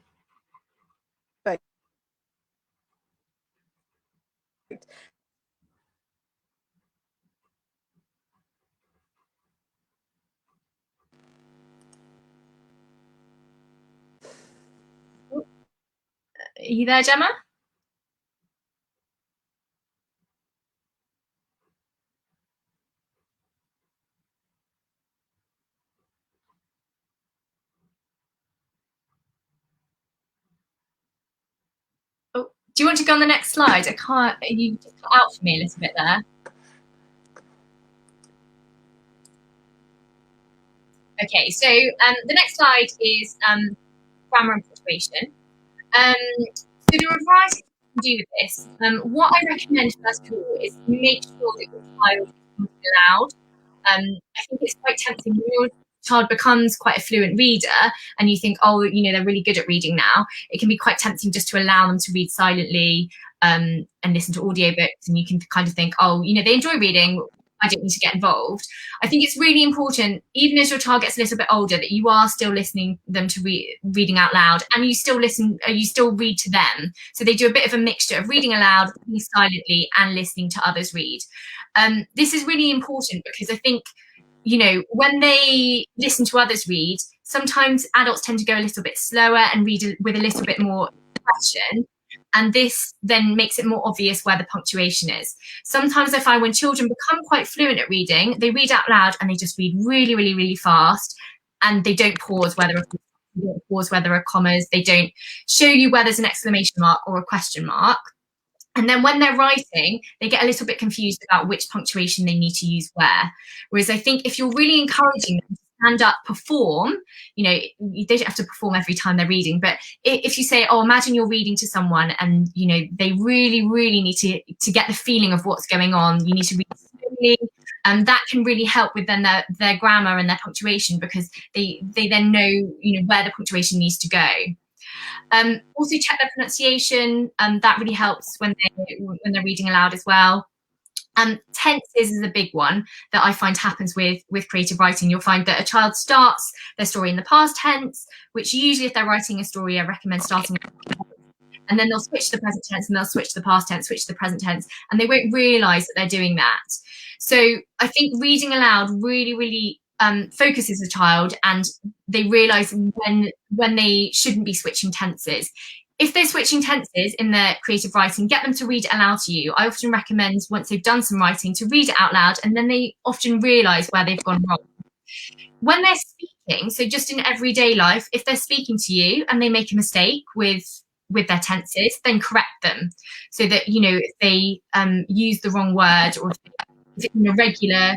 Are you there, Gemma? Oh, do you want to go on the next slide? I can't. You just cut out for me a little bit there. Okay, so the next slide is grammar and punctuation. So there are a variety of things you can do with this. What I recommend first of all is make sure that your child is loud. I think it's quite tempting when your child becomes quite a fluent reader and you think, oh, you know, they're really good at reading now. It can be quite tempting just to allow them to read silently and listen to audiobooks, and you can kind of think, oh, you know, they enjoy reading, I don't need to get involved. I think it's really important, even as your child gets a little bit older, that you are still listening them to reading out loud, and you still read to them. So they do a bit of a mixture of reading aloud, reading silently, and listening to others read. This is really important because I think, you know, when they listen to others read, sometimes adults tend to go a little bit slower and read with a little bit more expression. And this then makes it more obvious where the punctuation is. Sometimes I find when children become quite fluent at reading, they read out loud and they just read really, really, really fast. And they don't pause where there are commas. They don't show you where there's an exclamation mark or a question mark. And then when they're writing, they get a little bit confused about which punctuation they need to use where. Whereas I think if you're really encouraging them to stand up, perform, you know, they don't have to perform every time they're reading, but if you say, oh, imagine you're reading to someone and, you know, they really, really need to get the feeling of what's going on, you need to read slowly, and that can really help with then their grammar and their punctuation, because they then know, you know, where the punctuation needs to go. Also check their pronunciation, that really helps when they're reading aloud as well. Tenses is a big one that I find happens with creative writing. You'll find that a child starts their story in the past tense, which usually if they're writing a story, I recommend starting, and then they'll switch to the present tense, and they'll switch to the past tense, switch to the present tense, and they won't realise that they're doing that. So I think reading aloud really, really focuses the child, and they realise when they shouldn't be switching tenses. If they're switching tenses in their creative writing, get them to read it aloud to you. I often recommend, once they've done some writing, to read it out loud, and then they often realise where they've gone wrong. When they're speaking, so just in everyday life, if they're speaking to you and they make a mistake with their tenses, then correct them, so that, you know, if they use the wrong word, or if it's an irregular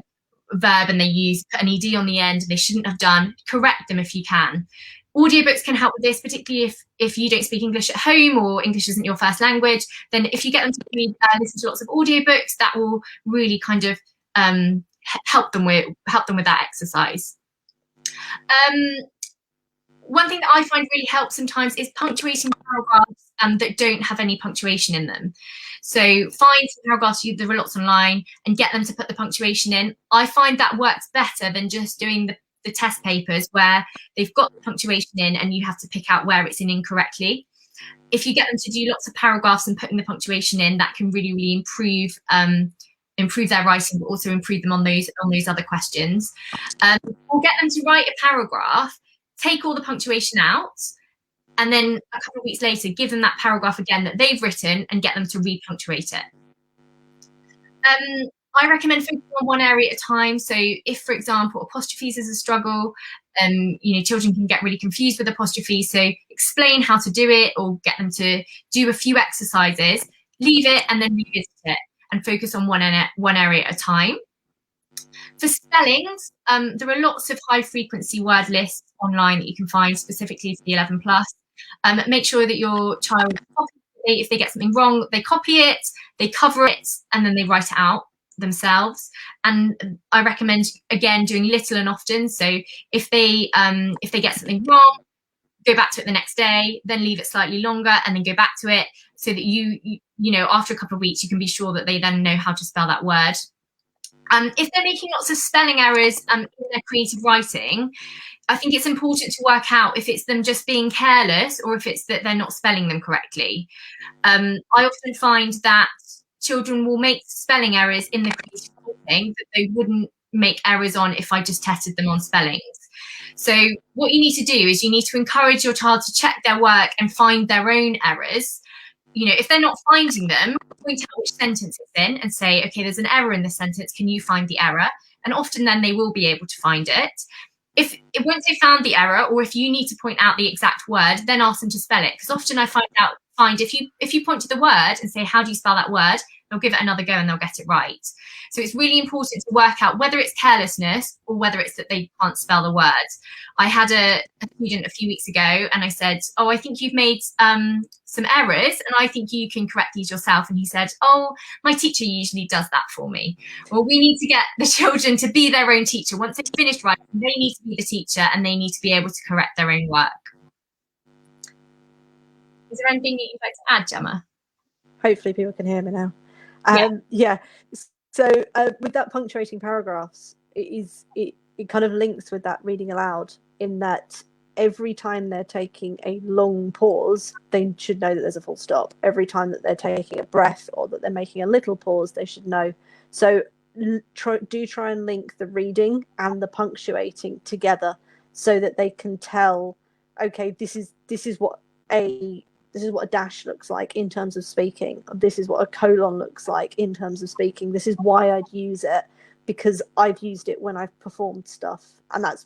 verb and they put an ed on the end they shouldn't have done, correct them if you can. Audiobooks can help with this, particularly if you don't speak English at home or English isn't your first language. Then if you get them to listen to lots of audiobooks, that will really kind of help them with that exercise. one thing that I find really helps sometimes is punctuating paragraphs that don't have any punctuation in them. So find some paragraphs, there are lots online, and get them to put the punctuation in. I find that works better than just doing the test papers where they've got the punctuation in and you have to pick out where it's in incorrectly. If you get them to do lots of paragraphs and putting the punctuation in, that can really, really improve their writing, but also improve them on those other questions. Or get them to write a paragraph, take all the punctuation out, and then a couple of weeks later, give them that paragraph again that they've written and get them to repunctuate it. I recommend focusing on one area at a time. So if, for example, apostrophes is a struggle, children can get really confused with apostrophes. So explain how to do it, or get them to do a few exercises, leave it, and then revisit it, and focus on one area at a time. For spellings, there are lots of high frequency word lists online that you can find specifically for the 11+. Make sure that your child, if they get something wrong, they copy it, they cover it, and then they write it out themselves. And I recommend, again, doing little and often. So if they get something wrong, go back to it the next day, then leave it slightly longer, and then go back to it, so that you after a couple of weeks, you can be sure that they then know how to spell that word. If they're making lots of spelling errors in their creative writing, I think it's important to work out if it's them just being careless or if it's that they're not spelling them correctly. I often find that children will make spelling errors in the creative writing that they wouldn't make errors on if I just tested them on spellings. So what you need to do is you need to encourage your child to check their work and find their own errors. If they're not finding them, point out which sentence it's in and say, okay, there's an error in this sentence. Can you find the error? And often then they will be able to find it. Once they've found the error, or if you need to point out the exact word, then ask them to spell it. Because often I find if you point to the word and say, how do you spell that word? They'll give it another go and they'll get it right. So it's really important to work out whether it's carelessness or whether it's that they can't spell the word. I had a student a few weeks ago and I said, oh, I think you've made some errors and I think you can correct these yourself. And he said, oh, my teacher usually does that for me. Well, we need to get the children to be their own teacher. Once they've finished writing, they need to be the teacher and they need to be able to correct their own work. Is there anything that you'd like to add, Gemma? Hopefully people can hear me now. So with that punctuating paragraphs, it kind of links with that reading aloud, in that every time they're taking a long pause, they should know that there's a full stop. Every time that they're taking a breath or that they're making a little pause, they should know. So try and link the reading and the punctuating together so that they can tell, okay, this is what a dash looks like in terms of speaking. This is what a colon looks like in terms of speaking. This is why I'd use it, because I've used it when I've performed stuff. And that's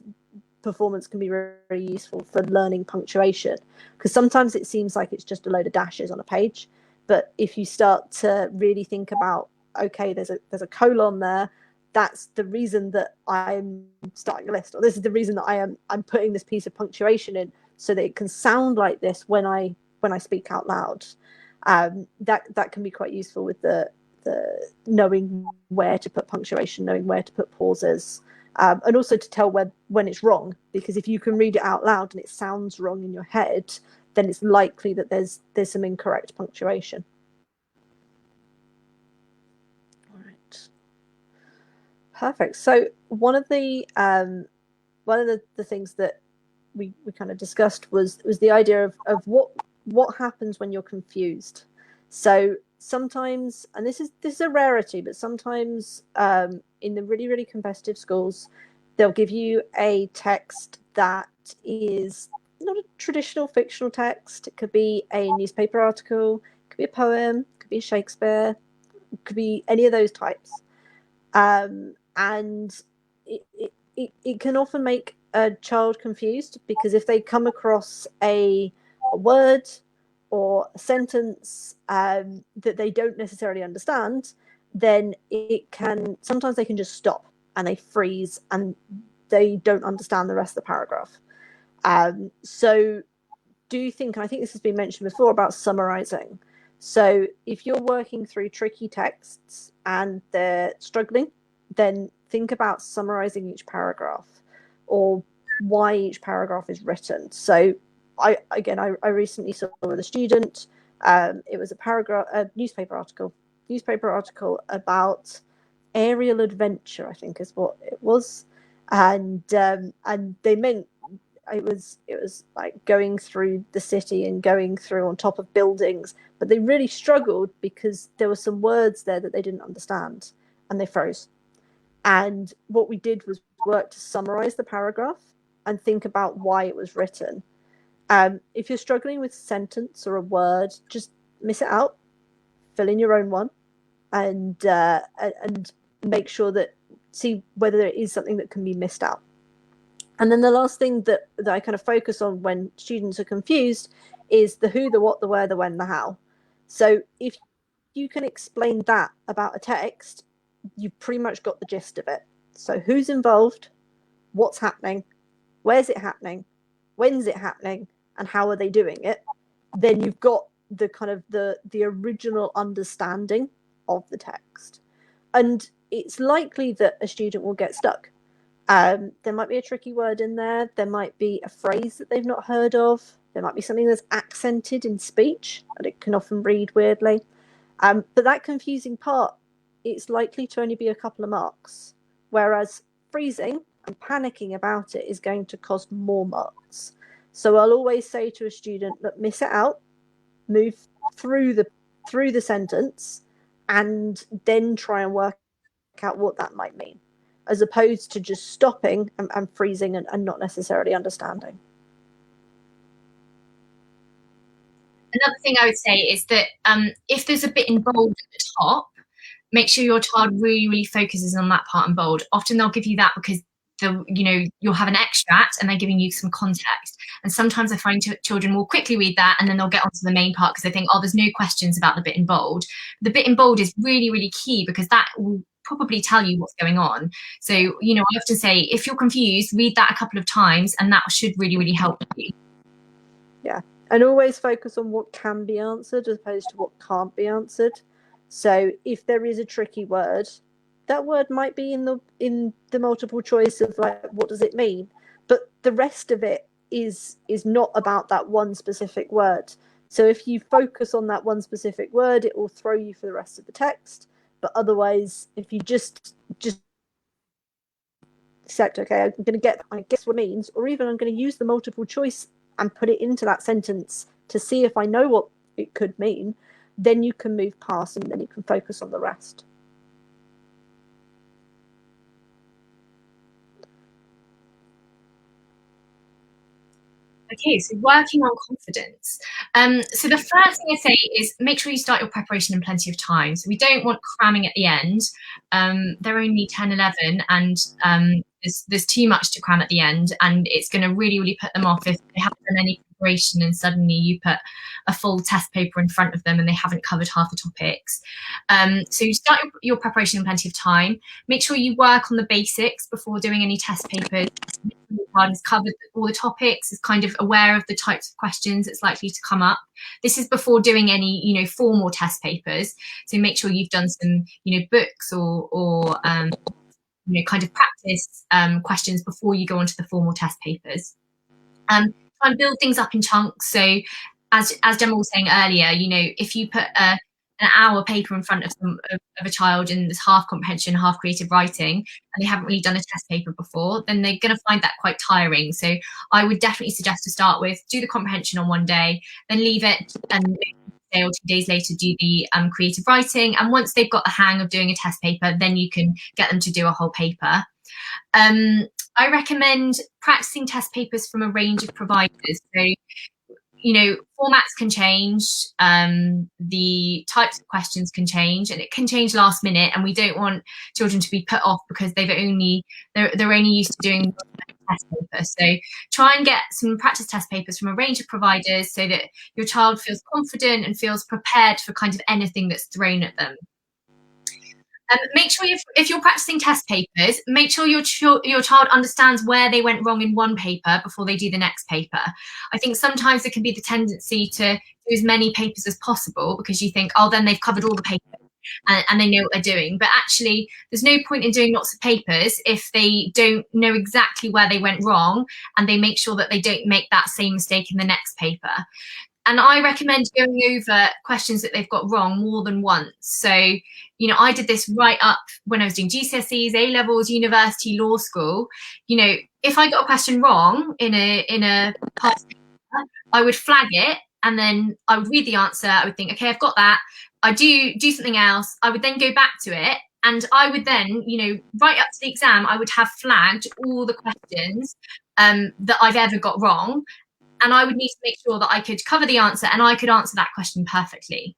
performance can be very, very useful for learning punctuation, because sometimes it seems like it's just a load of dashes on a page. But if you start to really think about, okay, there's a colon there, that's the reason that I'm starting a list, or this is the reason that I'm putting this piece of punctuation in, so that it can sound like this when I speak out loud. That can be quite useful with the knowing where to put punctuation, knowing where to put pauses, and also to tell when it's wrong, because if you can read it out loud and it sounds wrong in your head, then it's likely that there's some incorrect punctuation. All right, perfect. So one of the things that we kind of discussed was the idea of what happens when you're confused. So sometimes, and this is a rarity, but sometimes in the really, really competitive schools, they'll give you a text that is not a traditional fictional text. It could be a newspaper article, it could be a poem, it could be Shakespeare, it could be any of those types. And it can often make a child confused, because if they come across a word or a sentence that they don't necessarily understand, then sometimes they can just stop and they freeze and they don't understand the rest of the paragraph. So do think, and I think this has been mentioned before, about summarizing. So if you're working through tricky texts and they're struggling, then think about summarizing each paragraph, or why each paragraph is written. So I recently saw with a student, it was a newspaper article about aerial adventure, I think is what it was, and they meant it was like going through the city and going through on top of buildings, but they really struggled because there were some words there that they didn't understand and they froze. And what we did was work to summarize the paragraph and think about why it was written. If you're struggling with a sentence or a word, just miss it out, fill in your own one, and make sure that see whether there is something that can be missed out. And then the last thing that I kind of focus on when students are confused is the who, the what, the where, the when, the how. So if you can explain that about a text, you've pretty much got the gist of it. So who's involved, what's happening, where's it happening, when's it happening, and how are they doing it? Then you've got the kind of the original understanding of the text. And it's likely that a student will get stuck. There might be a tricky word in there. There might be a phrase that they've not heard of. There might be something that's accented in speech, and it can often read weirdly. But that confusing part, it's likely to only be a couple of marks, whereas freezing and panicking about it is going to cost more marks. So I'll always say to a student, look, miss it out, move through the sentence, and then try and work out what that might mean, as opposed to just stopping and freezing and not necessarily understanding. Another thing I would say is that if there's a bit in bold at the top, make sure your child really, really focuses on that part in bold. Often they'll give you that because you'll have an extract and they're giving you some context. And sometimes I find children will quickly read that and then they'll get onto the main part because they think, oh, there's no questions about the bit in bold. The bit in bold is really, really key because that will probably tell you what's going on. So, I often say, if you're confused, read that a couple of times and that should really, really help you. Yeah. And always focus on what can be answered as opposed to what can't be answered. So if there is a tricky word, that word might be in the multiple choice of like, what does it mean? But the rest of it is not about that one specific word. So if you focus on that one specific word, it will throw you for the rest of the text. But otherwise, if you just accept, okay, I'm going to guess what it means, or even I'm going to use the multiple choice and put it into that sentence to see if I know what it could mean, then you can move past and then you can focus on the rest. Okay, so working on confidence. So the first thing I say is make sure you start your preparation in plenty of time. So we don't want cramming at the end. They're only 10, 11, and there's too much to cram at the end, and it's going to really, really put them off if they haven't done any preparation and suddenly you put a full test paper in front of them and they haven't covered half the topics. So you start your preparation in plenty of time. Make sure you work on the basics before doing any test papers. The child has covered all the topics, is kind of aware of the types of questions that's likely to come up. This is before doing any, formal test papers. So make sure you've done some, books or kind of practice questions before you go on to the formal test papers. Try and build things up in chunks. So as Jemma was saying earlier, if you put an hour paper in front of a child and there's half comprehension, half creative writing, and they haven't really done a test paper before, then they're going to find that quite tiring. So I would definitely suggest to start with, do the comprehension on one day, then leave it, and a day or 2 days later do the creative writing. And once they've got the hang of doing a test paper, then you can get them to do a whole paper. I recommend practicing test papers from a range of providers. So formats can change, the types of questions can change, and it can change last minute, and we don't want children to be put off because they're only used to doing test paper. So try and get some practice test papers from a range of providers so that your child feels confident and feels prepared for kind of anything that's thrown at them. Make sure if you're practicing test papers, make sure your child understands where they went wrong in one paper before they do the next paper. I think sometimes there can be the tendency to do as many papers as possible because you think, oh, then they've covered all the papers. and they know what they're doing. But actually, there's no point in doing lots of papers if they don't know exactly where they went wrong, and they make sure that they don't make that same mistake in the next paper. And I recommend going over questions that they've got wrong more than once. So, you know, I did this right up when I was doing GCSEs, A-levels, university, law school. You know, if I got a question wrong in a past paper, I would flag it, and then I would read the answer. I would think, okay, I've got that. I do something else. I would then go back to it, and I would then, you know, right up to the exam, I would have flagged all the questions that I've ever got wrong. And I would need to make sure that I could cover the answer and I could answer that question perfectly.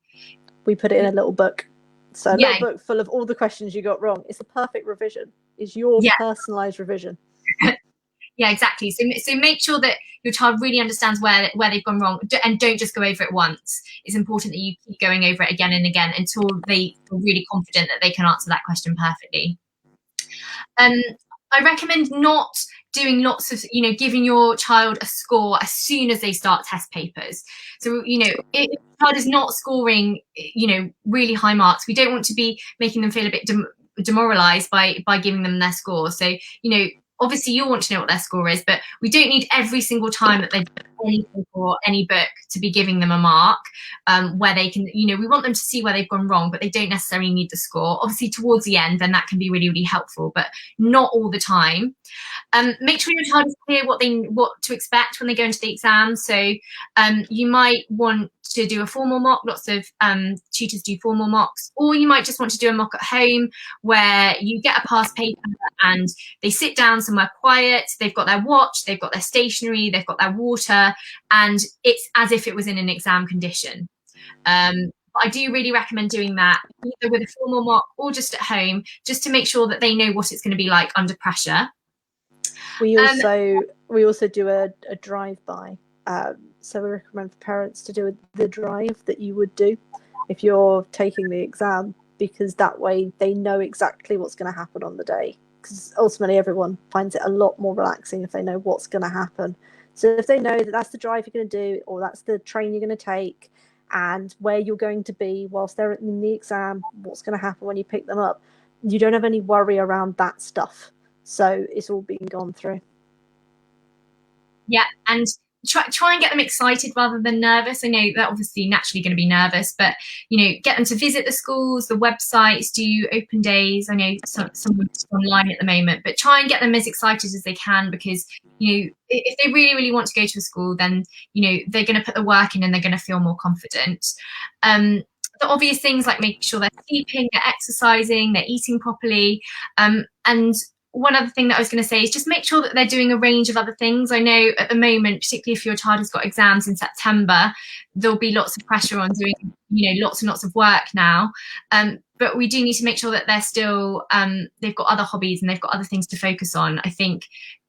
We put it in a little book. So a Yeah. little book full of all the questions you got wrong. It's a perfect revision. It's your personalised revision. Yeah, exactly. So make sure that your child really understands where they've gone wrong, and don't just go over it once. It's important that you keep going over it again and again until they feel really confident that they can answer that question perfectly. I recommend not doing lots of, you know, giving your child a score as soon as they start test papers. So, you know, if the child is not scoring, you know, really high marks, we don't want to be making them feel a bit demoralized by giving them their score. So, you know, obviously you'll want to know what their score is, but we don't need every single time that they've done anything or any book to be giving them a mark, where they can, you know, we want them to see where they've gone wrong, but they don't necessarily need the score. Obviously towards the end, then that can be really, really helpful, but not all the time. Make sure your child is clear what to expect when they go into the exam. So you might want to do a formal mock. Lots of tutors do formal mocks, or you might just want to do a mock at home where you get a past paper and they sit down somewhere quiet. They've got their watch, they've got their stationery, they've got their water, and it's as if it was in an exam condition. I do really recommend doing that either with a formal mock or just at home, just to make sure that they know what it's going to be like under pressure. We also do a drive-by. So we recommend for parents to do the drive that you would do if you're taking the exam, because that way they know exactly what's going to happen on the day. Because ultimately everyone finds it a lot more relaxing if they know what's going to happen. So if they know that that's the drive you're going to do, or that's the train you're going to take, and where you're going to be whilst they're in the exam, what's going to happen when you pick them up, you don't have any worry around that stuff. So it's all being gone through. Yeah, and try and get them excited rather than nervous. I know they're obviously naturally going to be nervous, but, you know, get them to visit the schools, the websites, do open days. I know some are online at the moment, but try and get them as excited as they can, because, you know, if they really, really want to go to a school, then, you know, they're going to put the work in and they're going to feel more confident. The obvious things like making sure they're sleeping, they're exercising, they're eating properly, and one other thing that I was going to say is just make sure that they're doing a range of other things. I know at the moment, particularly if your child has got exams in September, there'll be lots of pressure on doing, you know, lots and lots of work now. But we do need to make sure that they're still, they've got other hobbies and they've got other things to focus on. I think,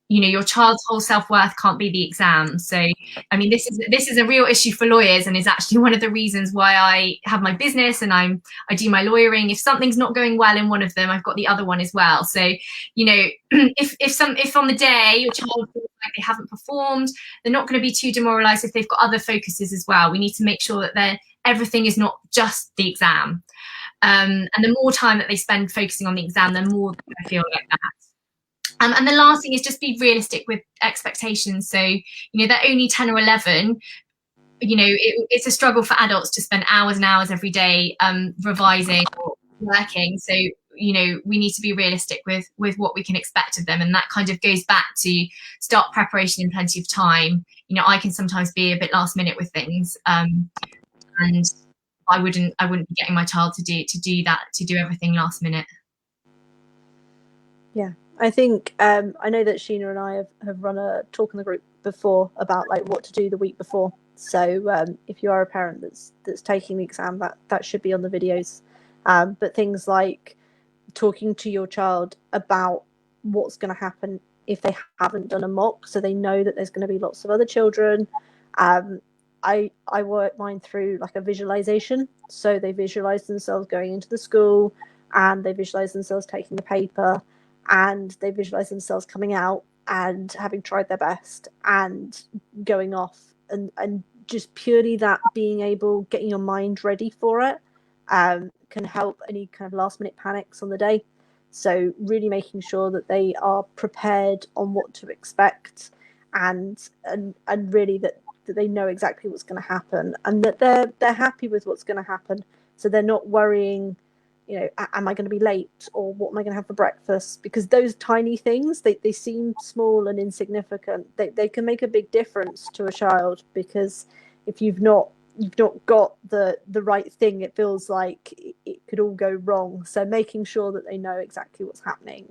you know, your child's whole self-worth can't be the exam. So, I mean, this is a real issue for lawyers, and is actually one of the reasons why I have my business and I do my lawyering. If something's not going well in one of them, I've got the other one as well. So, you know, if on the day your child feels like they haven't performed, they're not going to be too demoralized if they've got other focuses as well. We need to make sure that everything is not just the exam. And the more time that they spend focusing on the exam, the more they're going to feel like that. And the last thing is just be realistic with expectations. So, you know, they're only 10 or 11. You know, it's a struggle for adults to spend hours and hours every day revising or working. So, you know, we need to be realistic with what we can expect of them. And that kind of goes back to start preparation in plenty of time. You know, I can sometimes be a bit last minute with things. And I wouldn't be getting my child to do everything last minute. Yeah. I think I know that Sheena and I have run a talk in the group before about like what to do the week before. So if you are a parent that's taking the exam, that should be on the videos. But things like talking to your child about what's going to happen if they haven't done a mock, so they know that there's going to be lots of other children. I work mine through like a visualization, so they visualize themselves going into the school, and they visualize themselves taking the paper, and they visualize themselves coming out and having tried their best and going off, and just purely that being able, getting your mind ready for it, can help any kind of last minute panics on the day. So really making sure that they are prepared on what to expect, and really that they know exactly what's going to happen, and that they're happy with what's going to happen. So they're not worrying, you know, am I going to be late, or what am I going to have for breakfast? Because those tiny things, they seem small and insignificant. They can make a big difference to a child, because if you've not got the right thing, it feels like it could all go wrong. So making sure that they know exactly what's happening,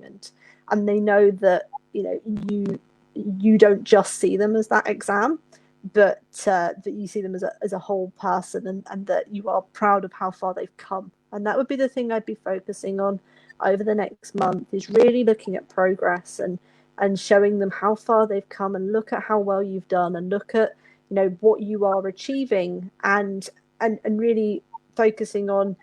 and they know that, you know, you don't just see them as that exam, but that you see them as a whole person, and that you are proud of how far they've come. And that would be the thing I'd be focusing on over the next month, is really looking at progress and showing them how far they've come, and look at how well you've done, and look at, you know, what you are achieving, and really focusing on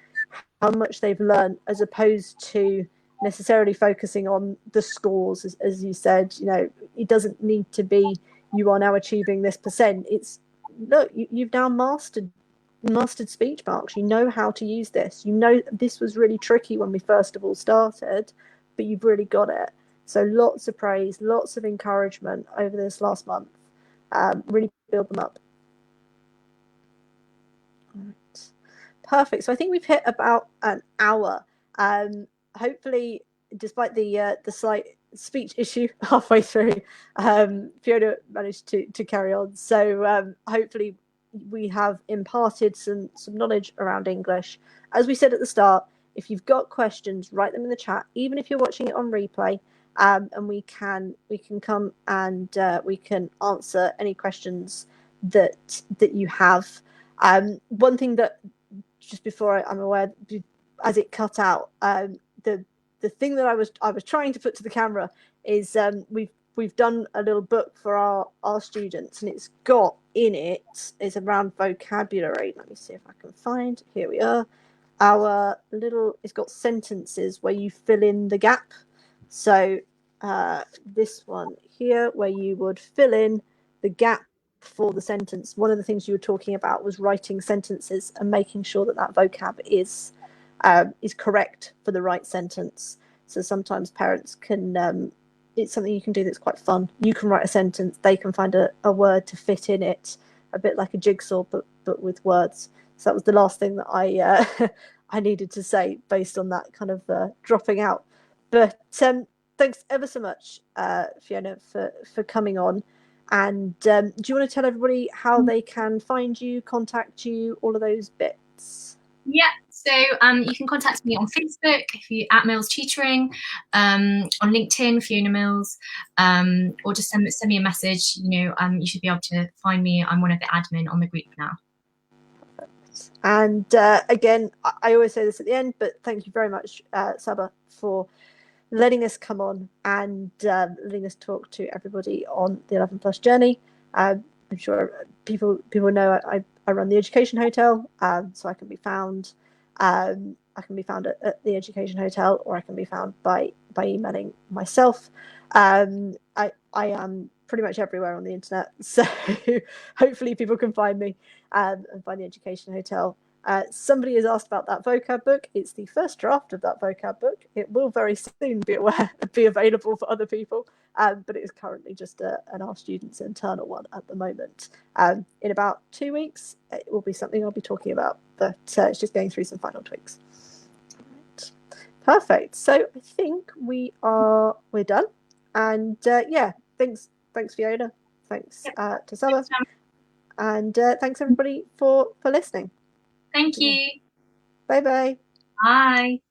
how much they've learned, as opposed to necessarily focusing on the scores. As you said, you know, it doesn't need to be, you are now achieving this percent. It's, look, you've now mastered speech marks. You know how to use this. You know this was really tricky when we first of all started, but you've really got it. So lots of praise, lots of encouragement over this last month. Really build them up. All right. Perfect. So I think we've hit about an hour. Hopefully, despite the slight speech issue halfway through, Fiona managed to carry on. So hopefully we have imparted some knowledge around English. As we said at the start, if you've got questions, write them in the chat, even if you're watching it on replay. And we can come and we can answer any questions that you have. One thing that, just before I'm aware, as it cut out, the thing that I was trying to put to the camera is, we've done a little book for our students, and it's got in it's around vocabulary. Let me see if I can find, here we are, it's got sentences where you fill in the gap. So this one here, where you would fill in the gap for the sentence. One of the things you were talking about was writing sentences and making sure that vocab is correct for the right sentence. So sometimes parents can, it's something you can do that's quite fun. You can write a sentence, they can find a word to fit in it, a bit like a jigsaw, but with words. So that was the last thing that I I needed to say based on that kind of dropping out. But thanks ever so much, Fiona, for coming on. And do you want to tell everybody how they can find you, contact you, all of those bits? Yeah, so you can contact me on Facebook if you at Mills Tutoring, on LinkedIn, Fiona Mills, or just send me a message. You know, you should be able to find me. I'm one of the admin on the group now. Perfect. And again, I always say this at the end, but thank you very much, Saba, for letting us come on and letting us talk to everybody on the 11 Plus journey. I'm sure people know I run the Education Hotel, so I can be found. I can be found at the Education Hotel, or I can be found by emailing myself. I am pretty much everywhere on the internet, so hopefully people can find me and find the Education Hotel. Somebody has asked about that vocab book. It's the first draft of that vocab book. It will very soon be available for other people, but it is currently just an our students' internal one at the moment. In about 2 weeks, it will be something I'll be talking about, but it's just going through some final tweaks. Right. Perfect. So I think we're done. And yeah, thanks Fiona. Thanks to Saba. And thanks everybody for listening. Thank you. Bye-bye. Bye.